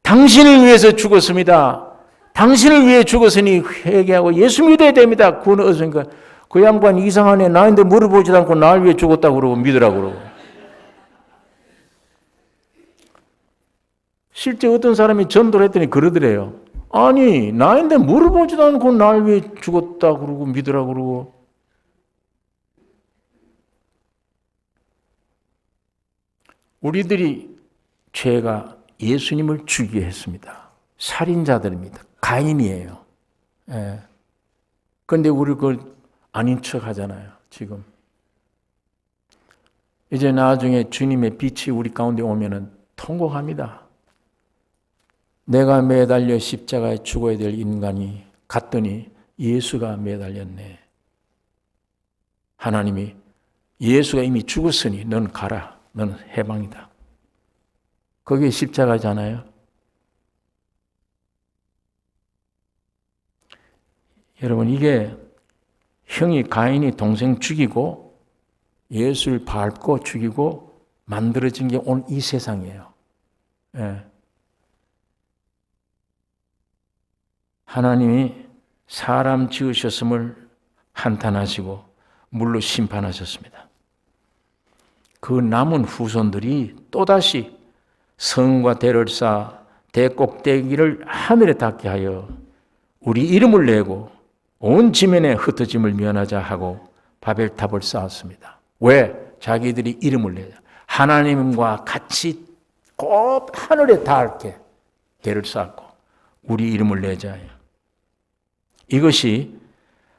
당신을 위해서 죽었습니다. 당신을 위해 죽었으니 회개하고 예수 믿어야 됩니다. 그건 어디선가 그 양반 이상하네. 나인데 물어보지도 않고 나를 위해 죽었다고 그러고 믿으라고 그러고. 실제 어떤 사람이 전도를 했더니 그러더래요. 아니 나인데 물어보지도 않고 나를 위해 죽었다고 그러고 믿으라고 그러고. 우리들이 죄가 예수님을 죽이게 했습니다. 살인자들입니다. 가인이에요. 예. 그런데 우리 그걸 아닌 척 하잖아요. 지금. 이제 나중에 주님의 빛이 우리 가운데 오면은 통곡합니다. 내가 매달려 십자가에 죽어야 될 인간이 갔더니 예수가 매달렸네. 하나님이 예수가 이미 죽었으니 넌 가라. 넌 해방이다. 그게 십자가잖아요. 여러분 이게 형이 가인이 동생 죽이고 예수를 밟고 죽이고 만들어진 게 오늘 이 세상이에요. 예. 하나님이 사람 지으셨음을 한탄하시고 물로 심판하셨습니다. 그 남은 후손들이 또다시 성과 대를 쌓아 대꼭대기를 하늘에 닿게 하여 우리 이름을 내고 온 지면에 흩어짐을 면하자 하고 바벨탑을 쌓았습니다. 왜? 자기들이 이름을 내자. 하나님과 같이 곧 하늘에 닿게 대를 쌓고 우리 이름을 내자. 이것이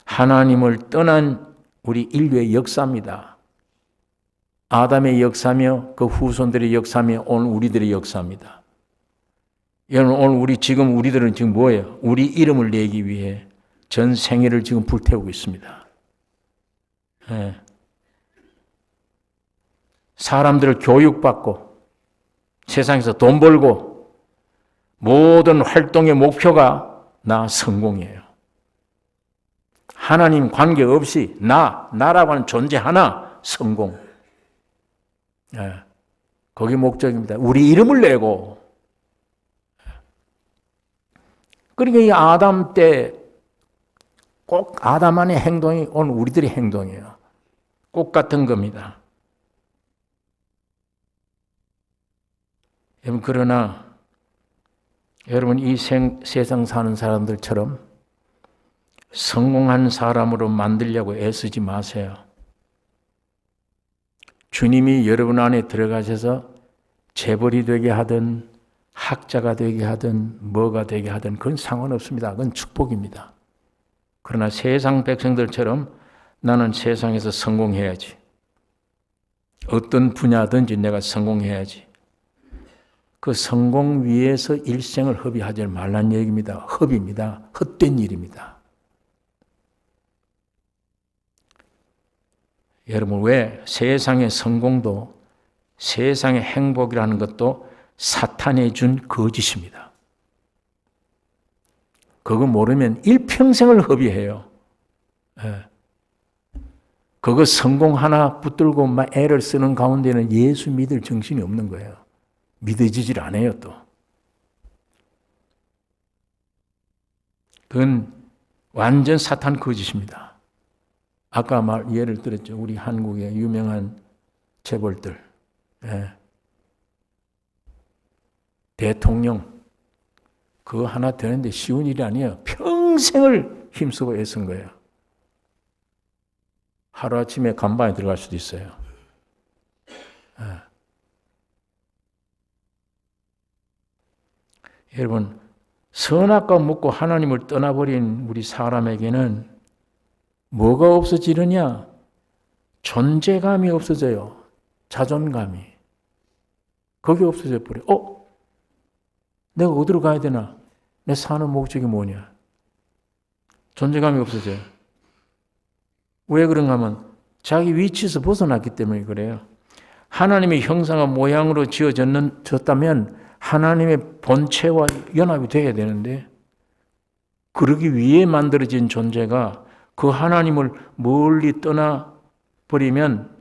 하나님을 떠난 우리 인류의 역사입니다. 아담의 역사며 그 후손들의 역사며 오늘 우리들의 역사입니다. 여러분 오늘 우리들은 지금 뭐예요? 우리 이름을 내기 위해 전 생애를 지금 불태우고 있습니다. 네. 사람들을 교육받고 세상에서 돈 벌고 모든 활동의 목표가 나 성공이에요. 하나님 관계없이 나라고 하는 존재 하나 성공. 거기 목적입니다. 우리 이름을 내고. 그러니까 이 아담 때 꼭 아담 안의 행동이 오늘 우리들의 행동이에요. 꼭 같은 겁니다. 여러분, 그러나 여러분 이 세상 사는 사람들처럼 성공한 사람으로 만들려고 애쓰지 마세요. 주님이 여러분 안에 들어가셔서 재벌이 되게 하든 학자가 되게 하든 뭐가 되게 하든 그건 상관없습니다. 그건 축복입니다. 그러나 세상 백성들처럼 나는 세상에서 성공해야지. 어떤 분야든지 내가 성공해야지. 그 성공 위해서 일생을 허비하지 말라는 얘기입니다. 허비입니다. 헛된 일입니다. 여러분, 왜 세상의 성공도 세상의 행복이라는 것도 사탄이 준 거짓입니다. 그거 모르면 일평생을 허비해요. 그거 성공 하나 붙들고 막 애를 쓰는 가운데는 예수 믿을 정신이 없는 거예요. 믿어지질 않아요, 또. 그건 완전 사탄 거짓입니다. 아까 예를 들었죠. 우리 한국의 유명한 재벌들. 대통령. 그거 하나 되는데 쉬운 일이 아니에요. 평생을 힘쓰고 애쓴 거예요. 하루아침에 간방에 들어갈 수도 있어요. 여러분, 선악과 먹고 하나님을 떠나버린 우리 사람에게는 뭐가 없어지느냐? 존재감이 없어져요. 자존감이. 그게 없어져 버려요. 내가 어디로 가야 되나? 내 사는 목적이 뭐냐? 존재감이 없어져요. 왜 그런가 하면 자기 위치에서 벗어났기 때문에 그래요. 하나님의 형상과 모양으로 지어졌다면 하나님의 본체와 연합이 돼야 되는데 그러기 위해 만들어진 존재가 그 하나님을 멀리 떠나버리면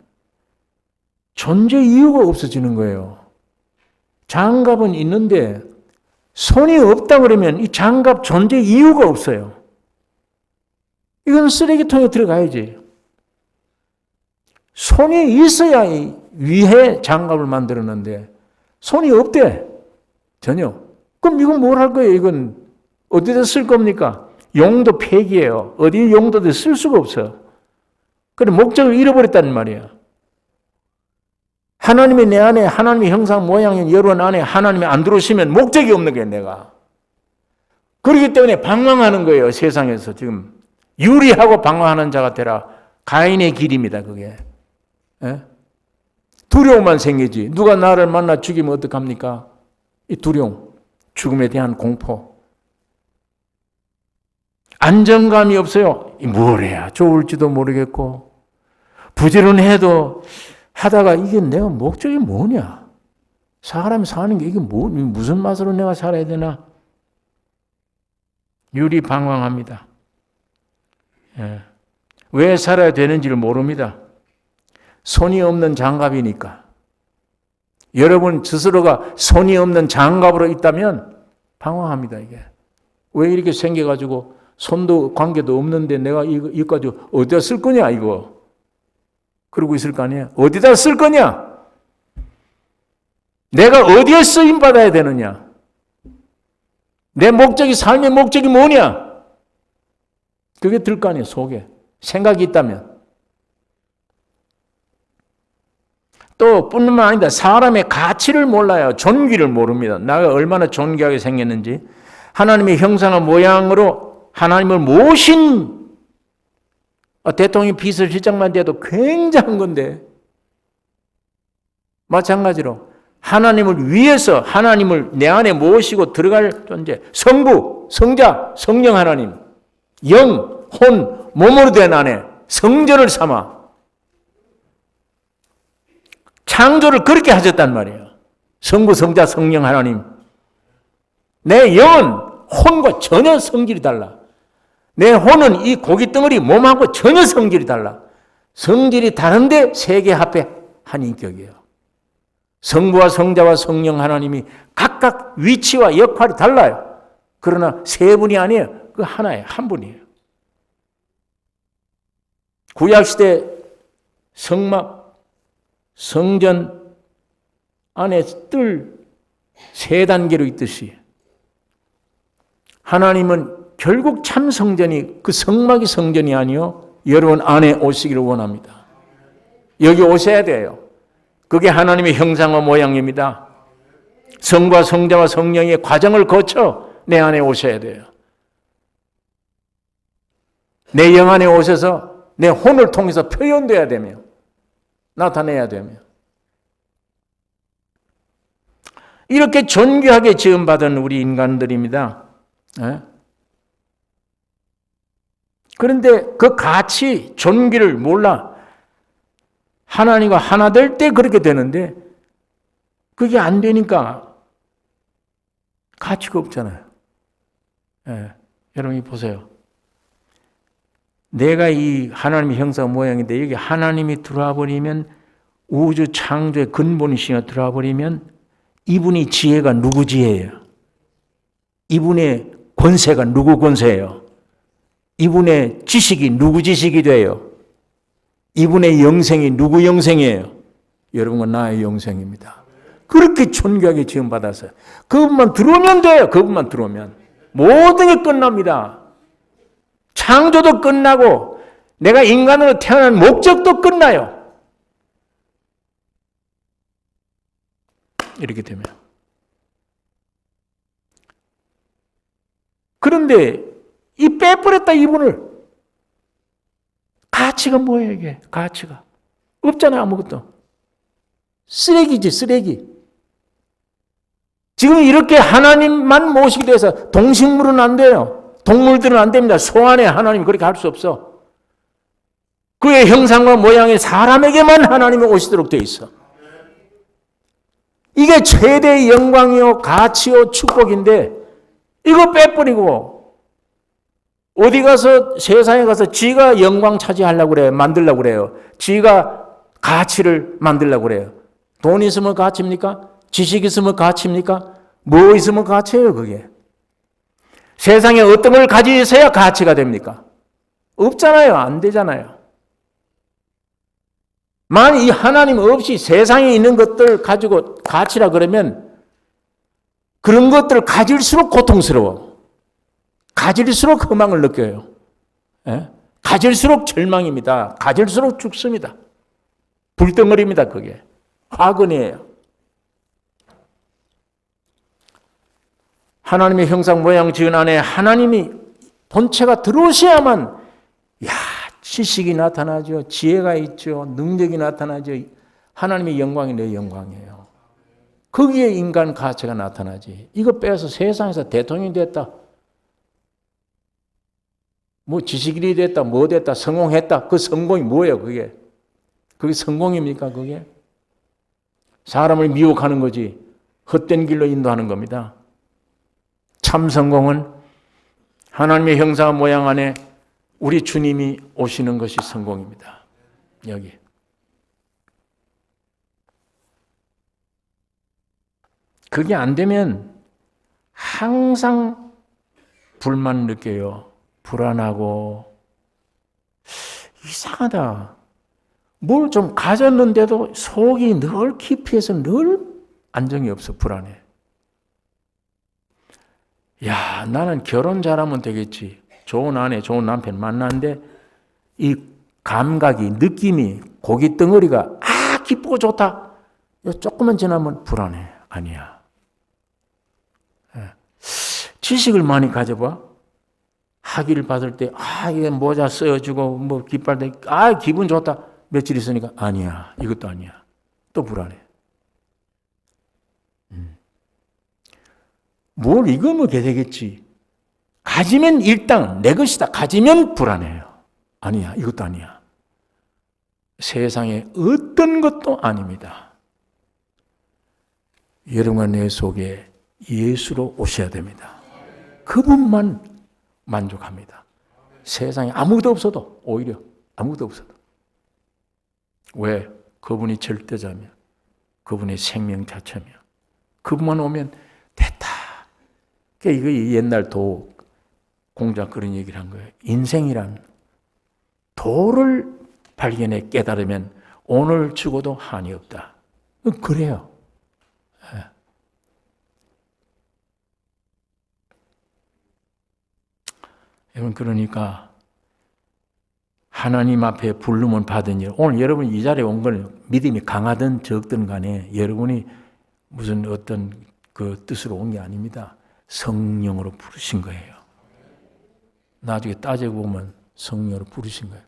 존재 이유가 없어지는 거예요. 장갑은 있는데 손이 없다 그러면 이 장갑 존재 이유가 없어요. 이건 쓰레기통에 들어가야지. 손이 있어야 위해 장갑을 만들었는데 손이 없대. 전혀. 그럼 이건 뭘 할 거예요? 이건 어디다 쓸 겁니까? 용도 폐기예요. 어디 용도도 쓸 수가 없어요. 그래 목적을 잃어버렸다는 말이에요. 하나님이 내 안에 하나님의 형상 모양인 여러분 안에 하나님이 안 들어오시면 목적이 없는 거예요. 내가. 그렇기 때문에 방황하는 거예요. 세상에서 지금. 유리하고 방황하는 자가 되라. 가인의 길입니다. 그게. 두려움만 생기지. 누가 나를 만나 죽이면 어떡합니까? 이 두려움. 죽음에 대한 공포. 안정감이 없어요. 뭘 해야 좋을지도 모르겠고 부지런해도 하다가 이게 내가 목적이 뭐냐? 사람이 사는 게 이게 무슨 맛으로 내가 살아야 되나? 유리방황합니다. 왜 살아야 되는지를 모릅니다. 손이 없는 장갑이니까. 여러분 스스로가 손이 없는 장갑으로 있다면 방황합니다. 이게 왜 이렇게 생겨가지고 손도 관계도 없는데 내가 이거 가지고 어디다 쓸 거냐 이거. 그러고 있을 거 아니에요. 어디다 쓸 거냐? 내가 어디에 쓰임 받아야 되느냐? 내 목적이 삶의 목적이 뭐냐? 그게 들 거 아니에요. 속에. 생각이 있다면. 또 뿐만 아니다. 사람의 가치를 몰라요. 존귀를 모릅니다. 나가 얼마나 존귀하게 생겼는지. 하나님의 형상과 모양으로 하나님을 모신 대통령 비서실장만 돼도 굉장한 건데 마찬가지로 하나님을 위해서 하나님을 내 안에 모시고 들어갈 존재 성부, 성자, 성령 하나님 영, 혼, 몸으로 된 안에 성전을 삼아 창조를 그렇게 하셨단 말이에요. 성부, 성자, 성령 하나님 내 영은 혼과 전혀 성질이 달라. 내 혼은 이 고깃덩어리 몸하고 전혀 성질이 달라. 성질이 다른데 세 개 합해 한 인격이에요. 성부와 성자와 성령 하나님이 각각 위치와 역할이 달라요. 그러나 세 분이 아니에요. 그 하나예요. 한 분이에요. 구약시대 성막, 성전 안에 뜰 세 단계로 있듯이 하나님은 결국 참 성전이 그 성막이 성전이 아니요 여러분 안에 오시기를 원합니다. 여기 오셔야 돼요. 그게 하나님의 형상과 모양입니다. 성과 성자와 성령의 과정을 거쳐 내 안에 오셔야 돼요. 내 영 안에 오셔서 내 혼을 통해서 표현돼야 되며 나타내야 되며 이렇게 존귀하게 지음받은 우리 인간들입니다. 그런데 그 가치, 존귀를 몰라 하나님과 하나 될 때 그렇게 되는데 그게 안 되니까 가치가 없잖아요. 여러분이 보세요. 내가 이 하나님의 형상 모양인데 여기 하나님이 들어와 버리면 우주 창조의 근본이시가 들어와 버리면 이분이 지혜가 누구 지혜예요? 이분의 권세가 누구 권세예요? 이분의 지식이 누구 지식이 돼요? 이분의 영생이 누구 영생이에요? 여러분과 나의 영생입니다. 그렇게 존귀하게 지음받았어요. 그분만 들어오면 돼요. 그분만 들어오면. 모든 게 끝납니다. 창조도 끝나고 내가 인간으로 태어난 목적도 끝나요. 이렇게 되면. 그런데 이 빼버렸다 이분을. 가치가 뭐예요 이게? 가치가. 없잖아요 아무것도. 쓰레기지 쓰레기. 지금 이렇게 하나님만 모시게 돼서 동식물은 안 돼요. 동물들은 안 됩니다. 소 안에 하나님 그렇게 할 수 없어. 그의 형상과 모양의 사람에게만 하나님이 오시도록 돼 있어. 이게 최대의 영광이요 가치요 축복인데 이거 빼버리고 어디 가서 세상에 가서 지가 영광 차지하려고 그래요. 만들려고 그래요. 지가 가치를 만들려고 그래요. 돈 있으면 가치입니까? 지식 있으면 가치입니까? 뭐 있으면 가치예요 그게. 세상에 어떤 걸 가지셔야 가치가 됩니까? 없잖아요. 안 되잖아요. 만약 이 하나님 없이 세상에 있는 것들 가지고 가치라 그러면 그런 것들을 가질수록 고통스러워. 가질수록 허망을 느껴요. 가질수록 절망입니다. 가질수록 죽습니다. 불덩어리입니다. 그게. 화근이에요. 하나님의 형상 모양 지은 안에 하나님이 본체가 들어오셔야만 지식이 나타나죠. 지혜가 있죠. 능력이 나타나죠. 하나님의 영광이 내 영광이에요. 거기에 인간 가치가 나타나지. 이거 빼서 세상에서 대통령이 됐다. 뭐 지식인이 됐다. 뭐 됐다. 성공했다. 그 성공이 뭐예요 그게? 그게 성공입니까 그게? 사람을 미혹하는 거지. 헛된 길로 인도하는 겁니다. 참 성공은 하나님의 형상 모양 안에 우리 주님이 오시는 것이 성공입니다. 여기. 그게 안 되면 항상 불만 느껴요. 불안하고 이상하다. 뭘 좀 가졌는데도 속이 늘 깊이에서 늘 안정이 없어. 불안해. 야, 나는 결혼 잘하면 되겠지. 좋은 아내, 좋은 남편 만났는데 이 감각이, 느낌이, 고깃덩어리가 기쁘고 좋다. 조금만 지나면 불안해. 아니야. 지식을 많이 가져봐. 학위를 받을 때 이게 모자 써주고 뭐 깃발 대 기분 좋다. 며칠 있으니까 아니야. 이것도 아니야. 또 불안해. 뭘 이거 뭐 되겠지. 가지면 일당 내 것이다. 가지면 불안해요. 아니야. 이것도 아니야. 세상에 어떤 것도 아닙니다. 여러분과 내 속에 예수로 오셔야 됩니다. 그분만 만족합니다. 세상에 아무도 없어도, 오히려 아무도 없어도. 왜? 그분이 절대자며 그분의 생명 자체며 그분만 오면 됐다. 그러니까 이거 옛날 도 공자 그런 얘기를 한 거예요. 인생이란 도를 발견해 깨달으면 오늘 죽어도 한이 없다. 그래요. 여러분, 그러니까 하나님 앞에 부름을 받은 일, 오늘 여러분 이 자리에 온 건 믿음이 강하든 적든 간에 여러분이 무슨 어떤 그 뜻으로 온 게 아닙니다. 성령으로 부르신 거예요. 나중에 따지고 보면 성령으로 부르신 거예요.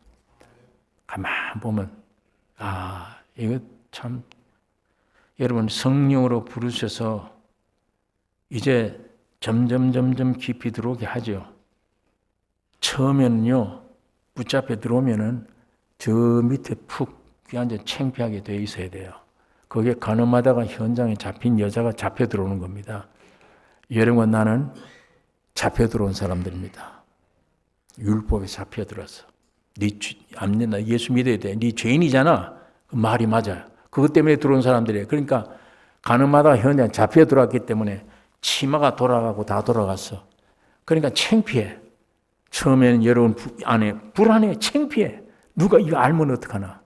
가만 보면 이거 참 여러분 성령으로 부르셔서 이제 점점 깊이 들어오게 하죠. 처음에는요, 붙잡혀 들어오면은 저 밑에 푹 앉아 창피하게 돼 있어야 돼요. 거기에 가늠하다가 현장에 잡힌 여자가 잡혀 들어오는 겁니다. 여러분과 나는 잡혀 들어온 사람들입니다. 율법에 잡혀 들어왔어. 안 된다. 예수 믿어야 돼. 네 죄인이잖아. 그 말이 맞아요. 그것 때문에 들어온 사람들이에요. 그러니까 가늠하다가 현장에 잡혀 들어왔기 때문에 치마가 돌아가고 다 돌아갔어. 그러니까 창피해. 처음에는 여러분 안에 불안해, 창피해. 누가 이거 알면 어떡하나.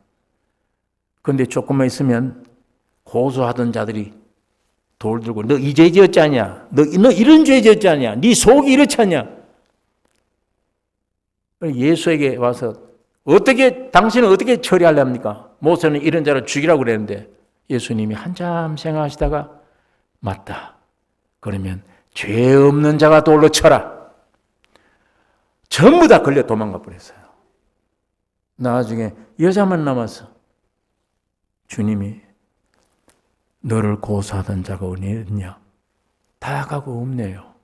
그런데 조금만 있으면 고소하던 자들이 돌 들고 너 이 죄 지었지 않냐? 너 이런 죄 지었지 않냐? 네 속이 이렇지 않냐? 예수에게 와서 당신은 어떻게 처리하렵니까? 모세는 이런 자를 죽이라고 그랬는데 예수님이 한참 생각하시다가 맞다. 그러면 죄 없는 자가 돌로 쳐라. 전부 다 걸려 도망가 버렸어요. 나중에 여자만 남았어. 주님이 너를 고소하던 자가 어디 있냐? 다 가고 없네요.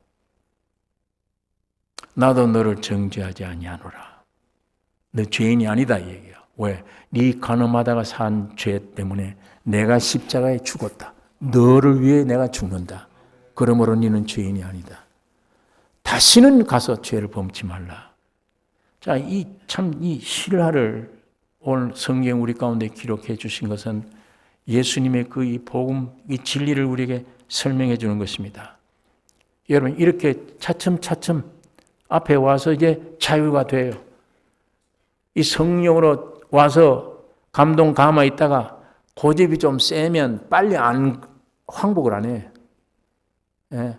나도 너를 정죄하지 아니하노라. 너 죄인이 아니다 이 얘기야. 왜? 네 간음하다가 산 죄 때문에 내가 십자가에 죽었다. 너를 위해 내가 죽는다. 그러므로 너는 죄인이 아니다. 다시는 가서 죄를 범치 말라. 자, 이 실화를 오늘 성경 우리 가운데 기록해 주신 것은 예수님의 그 이 복음, 이 진리를 우리에게 설명해 주는 것입니다. 여러분, 이렇게 차츰차츰 앞에 와서 이제 자유가 돼요. 이 성령으로 와서 감동 감아 있다가 고집이 좀 세면 빨리 황복을 안 해. 예.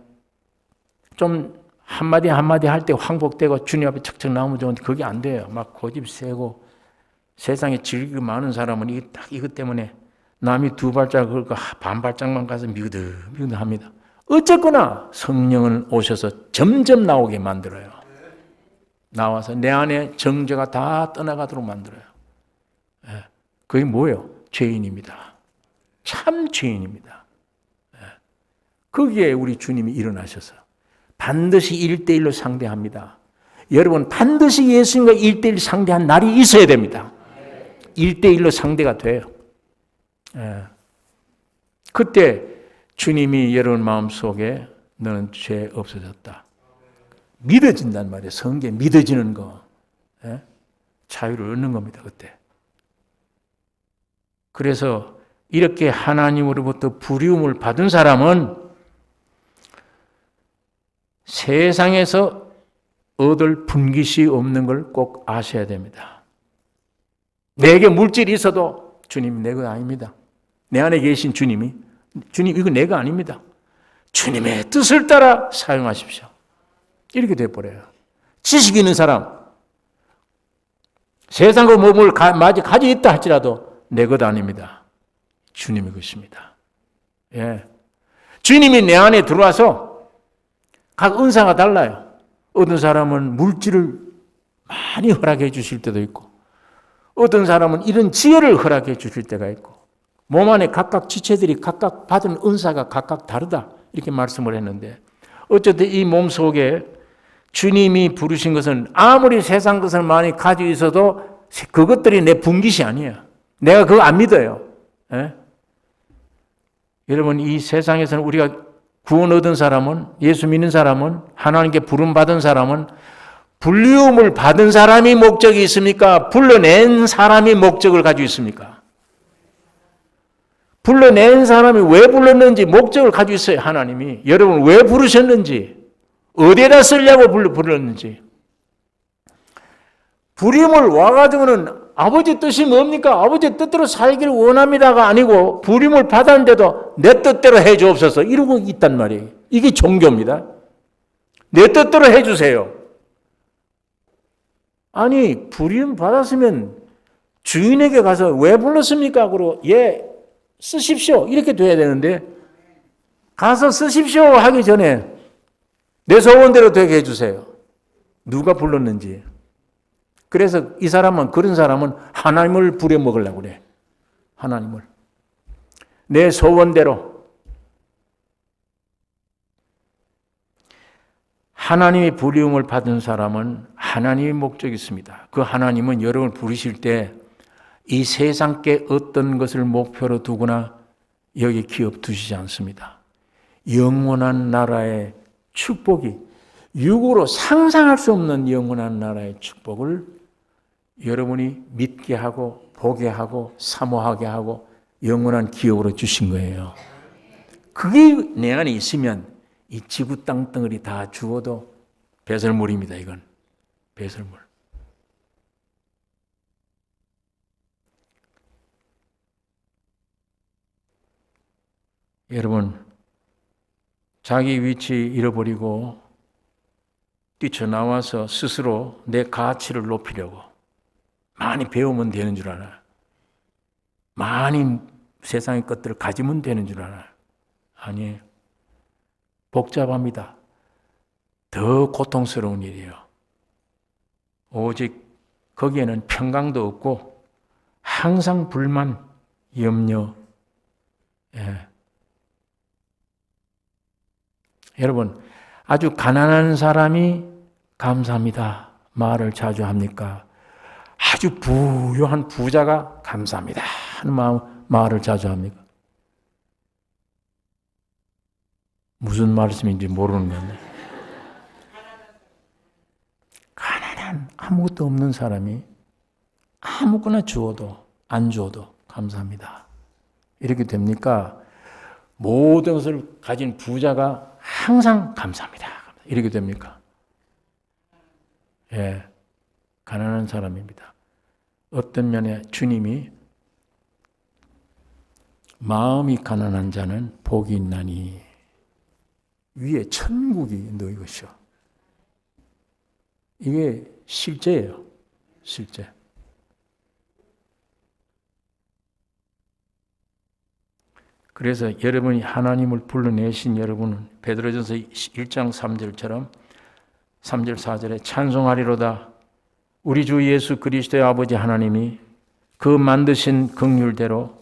좀 한마디 할 때 황복되고 주님 앞에 척척 나오면 좋은데 그게 안 돼요. 막 고집 세고 세상에 질기 많은 사람은 이것 때문에 남이 두 발짝 걸고 반 발짝만 가서 미우드합니다. 어쨌거나 성령은 오셔서 점점 나오게 만들어요. 나와서 내 안에 정죄가 다 떠나가도록 만들어요. 그게 뭐예요? 죄인입니다. 참 죄인입니다. 거기에 우리 주님이 일어나셔서 반드시 1대1로 상대합니다. 여러분, 반드시 예수님과 1대1 상대한 날이 있어야 됩니다. 1대1로 상대가 돼요. 그때 주님이 여러분 마음속에 너는 죄 없어졌다. 믿어진단 말이에요. 성경에 믿어지는 거. 자유를 얻는 겁니다. 그때. 그래서 이렇게 하나님으로부터 부름을 받은 사람은 세상에서 얻을 분깃이 없는 걸 꼭 아셔야 됩니다. 내게 물질이 있어도 주님 내 것 아닙니다. 내 안에 계신 주님 이거 내가 아닙니다. 주님의 뜻을 따라 사용하십시오. 이렇게 돼버려요. 지식 있는 사람, 세상과 몸을 가지고 있다 할지라도 내 것 아닙니다. 주님의 것입니다. 예. 주님이 내 안에 들어와서 각 은사가 달라요. 어떤 사람은 물질을 많이 허락해 주실 때도 있고, 어떤 사람은 이런 지혜를 허락해 주실 때가 있고, 몸 안에 각각 지체들이 각각 받은 은사가 각각 다르다 이렇게 말씀을 했는데, 어쨌든 이 몸 속에 주님이 부르신 것은 아무리 세상 것을 많이 가지고 있어도 그것들이 내 분깃이 아니에요. 내가 그거 안 믿어요. 예? 여러분, 이 세상에서는 우리가 구원 얻은 사람은, 예수 믿는 사람은, 하나님께 부름받은 사람은 불리움을 받은 사람이 목적이 있습니까? 불러낸 사람이 목적을 가지고 있습니까? 불러낸 사람이 왜 불렀는지 목적을 가지고 있어요. 하나님이. 여러분 왜 부르셨는지, 어디에다 쓰려고 불렀는지. 부림을 와가지고는 아버지 뜻이 뭡니까? 아버지 뜻대로 살기를 원합니다가 아니고 부림을 받았는데도 내 뜻대로 해주옵소서 이러고 있단 말이에요. 이게 종교입니다. 내 뜻대로 해주세요. 아니 부림 받았으면 주인에게 가서 왜 불렀습니까? 그러고 예 쓰십시오 이렇게 돼야 되는데 가서 쓰십시오 하기 전에 내 소원대로 되게 해주세요. 누가 불렀는지. 그래서 이 사람은, 그런 사람은 하나님을 부려먹으려고 그래. 하나님을. 내 소원대로. 하나님의 부름을 받은 사람은 하나님의 목적이 있습니다. 그 하나님은 여러분을 부르실 때 이 세상께 어떤 것을 목표로 두거나 여기 기업 두시지 않습니다. 영원한 나라의 축복이, 육으로 상상할 수 없는 영원한 나라의 축복을 여러분이 믿게 하고 보게 하고 사모하게 하고 영원한 기업으로 주신 거예요. 그게 내 안에 있으면 이 지구 땅덩어리 다 주어도 배설물입니다. 이건 배설물. 여러분 자기 위치 잃어버리고 뛰쳐나와서 스스로 내 가치를 높이려고 많이 배우면 되는 줄 알아요. 많이 세상의 것들을 가지면 되는 줄 알아요. 아니에요. 복잡합니다. 더 고통스러운 일이에요. 오직 거기에는 평강도 없고 항상 불만, 염려. 예. 여러분 아주 가난한 사람이 감사합니다 말을 자주 합니까? 아주 부유한 부자가 감사합니다 하는 말을 자주 합니까? 무슨 말씀인지 모르는 건데 가난한 아무것도 없는 사람이 아무거나 주어도 안 주어도 감사합니다 이렇게 됩니까? 모든 것을 가진 부자가 항상 감사합니다 이렇게 됩니까? 예, 가난한 사람입니다. 어떤 면에 주님이 마음이 가난한 자는 복이 있나니 위에 천국이 너희 것이요. 이게 실제예요. 실제. 그래서 여러분이 하나님을 불러내신 여러분은 베드로전서 1장 3절처럼 3절 4절에 찬송하리로다. 우리 주 예수 그리스도의 아버지 하나님이 그 만드신 긍휼대로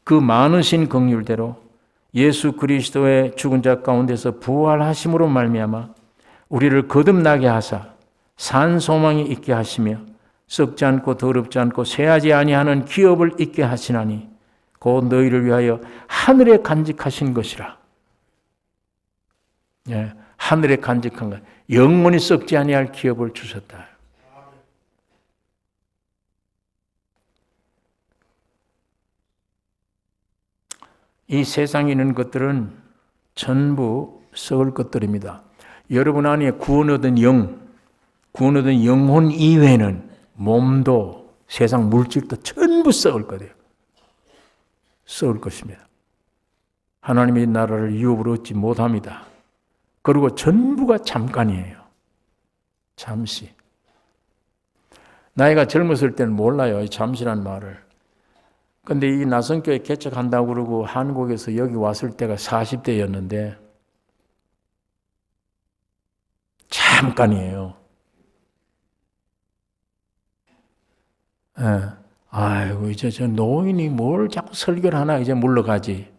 그 많으신 긍휼대로 예수 그리스도의 죽은 자 가운데서 부활하심으로 말미암아 우리를 거듭나게 하사 산 소망이 있게 하시며 썩지 않고 더럽지 않고 쇠하지 아니하는 기업을 있게 하시나니 곧 너희를 위하여 하늘에 간직하신 것이라. 예, 하늘에 간직한 것, 영원히 썩지 아니할 기업을 주셨다. 이 세상에 있는 것들은 전부 썩을 것들입니다. 여러분 안에 구원 얻은 영혼 이외에는 몸도 세상 물질도 전부 썩을 거예요. 썩을 것입니다. 하나님의 나라를 유업으로 얻지 못합니다. 그리고 전부가 잠깐이에요. 잠시. 나이가 젊었을 때는 몰라요. 잠시란 말을. 근데 이 나선교회 개척한다고 그러고 한국에서 여기 왔을 때가 40대였는데 잠깐이에요. 예. 아이고 이제 저 노인이 뭘 자꾸 설교를 하나 이제 물러가지.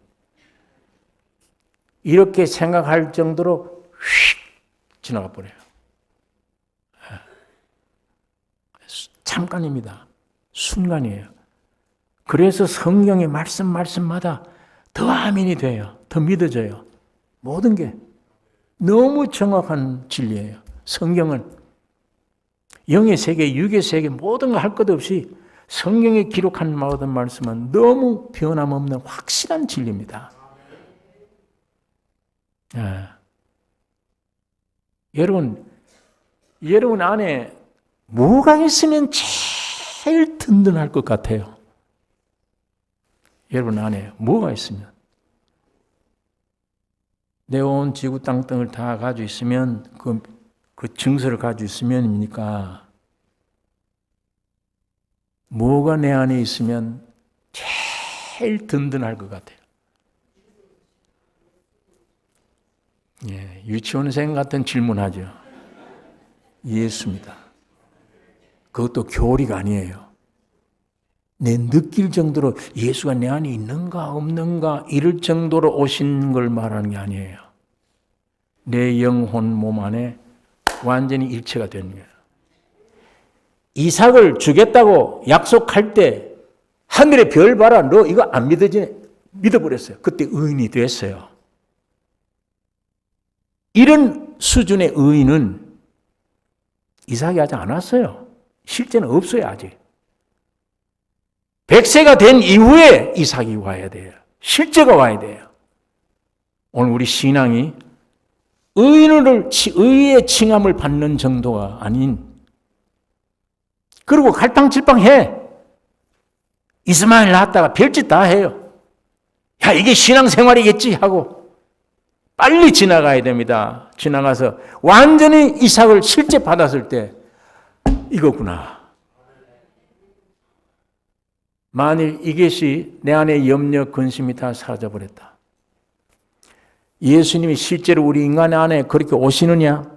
이렇게 생각할 정도로 휙 지나가 버려요. 예. 잠깐입니다. 순간이에요. 그래서 성경의 말씀마다 더 아멘이 돼요. 더 믿어져요. 모든 게 너무 정확한 진리예요. 성경은 영의 세계, 육의 세계 모든 거 할 것 없이 성경에 기록한 모든 말씀은 너무 변함없는 확실한 진리입니다. 여러분 안에 뭐가 있으면 제일 든든할 것 같아요? 여러분 안에 뭐가 있으면? 내 온 지구 땅등을 다 가지고 있으면 그 증서를 가지고 있으면입니까? 뭐가 내 안에 있으면 제일 든든할 것 같아요? 유치원생 같은 질문하죠. 예수입니다. 그것도 교리가 아니에요. 내 느낄 정도로 예수가 내 안에 있는가 없는가 이럴 정도로 오신 걸 말하는 게 아니에요. 내 영혼 몸 안에 완전히 일체가 되는 거예요. 이삭을 주겠다고 약속할 때 하늘의 별 봐라, 너 이거 안 믿어지네. 믿어버렸어요. 그때 의인이 됐어요. 이런 수준의 의인은 이삭이 아직 안 왔어요. 실제는 없어요, 아직. 100세가 된 이후에 이삭이 와야 돼요. 실제가 와야 돼요. 오늘 우리 신앙이 의의 칭함을 받는 정도가 아닌, 그리고 갈팡질팡해. 이스마엘 낳았다가 별짓 다 해요. 야, 이게 신앙생활이겠지 하고 빨리 지나가야 됩니다. 지나가서 완전히 이삭을 실제 받았을 때 이거구나. 만일 이것이 내 안에 염려, 근심이 다 사라져버렸다. 예수님이 실제로 우리 인간 안에 그렇게 오시느냐?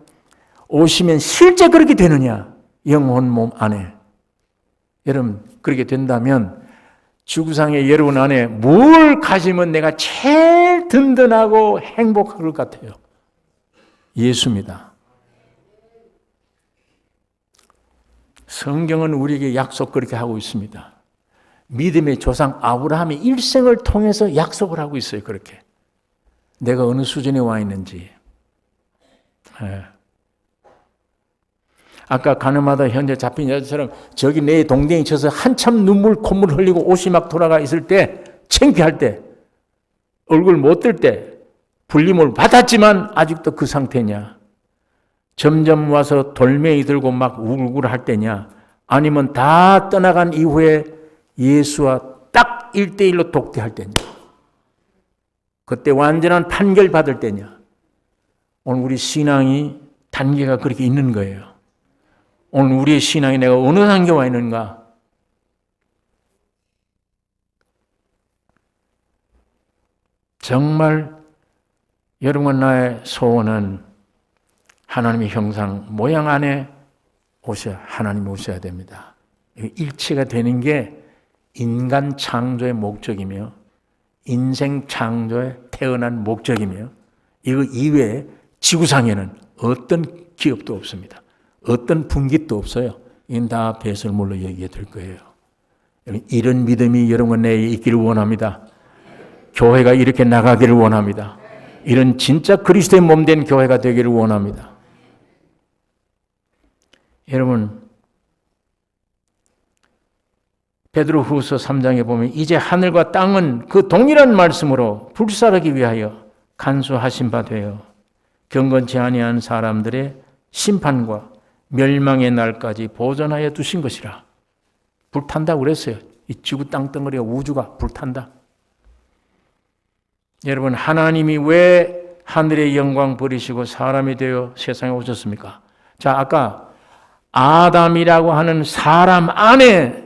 오시면 실제 그렇게 되느냐? 영혼 몸 안에. 여러분 그렇게 된다면 지구상에 여러분 안에 뭘 가지면 내가 제일 든든하고 행복할 것 같아요? 예수입니다. 성경은 우리에게 약속 그렇게 하고 있습니다. 믿음의 조상 아브라함의 일생을 통해서 약속을 하고 있어요. 그렇게 내가 어느 수준에 와 있는지. 아까 가늠하다 현재 잡힌 여자처럼 저기 내 동댕이 쳐서 한참 눈물 콧물 흘리고 옷이 막 돌아가 있을 때, 창피할 때, 얼굴 못 들 때, 불림을 받았지만 아직도 그 상태냐? 점점 와서 돌멩이 들고 막 우글우글 할 때냐? 아니면 다 떠나간 이후에 예수와 딱 1대1로 독대할 때냐? 그때 완전한 판결 받을 때냐? 오늘 우리 신앙이 단계가 그렇게 있는 거예요. 오늘 우리의 신앙이 내가 어느 단계에 와 있는가? 정말 여러분 나의 소원은 하나님의 형상 모양 안에 하나님이 오셔야 됩니다. 일치가 되는 게 인간 창조의 목적이며 인생 창조에 태어난 목적이며 이거 이외에 지구상에는 어떤 기업도 없습니다. 어떤 분깃도 없어요. 이건 다 배설물로 얘기가 될 거예요. 이런 믿음이 여러분 내에 있기를 원합니다. 교회가 이렇게 나가기를 원합니다. 이런 진짜 그리스도의 몸된 교회가 되기를 원합니다. 여러분 베드로후서 3장에 보면 이제 하늘과 땅은 그 동일한 말씀으로 불살하기 위하여 간수하신 바 되어 경건치 아니한 사람들의 심판과 멸망의 날까지 보존하여 두신 것이라. 불탄다고 그랬어요. 이 지구 땅덩어리가 우주가 불탄다. 여러분 하나님이 왜 하늘의 영광 버리시고 사람이 되어 세상에 오셨습니까? 자, 아까 아담이라고 하는 사람 안에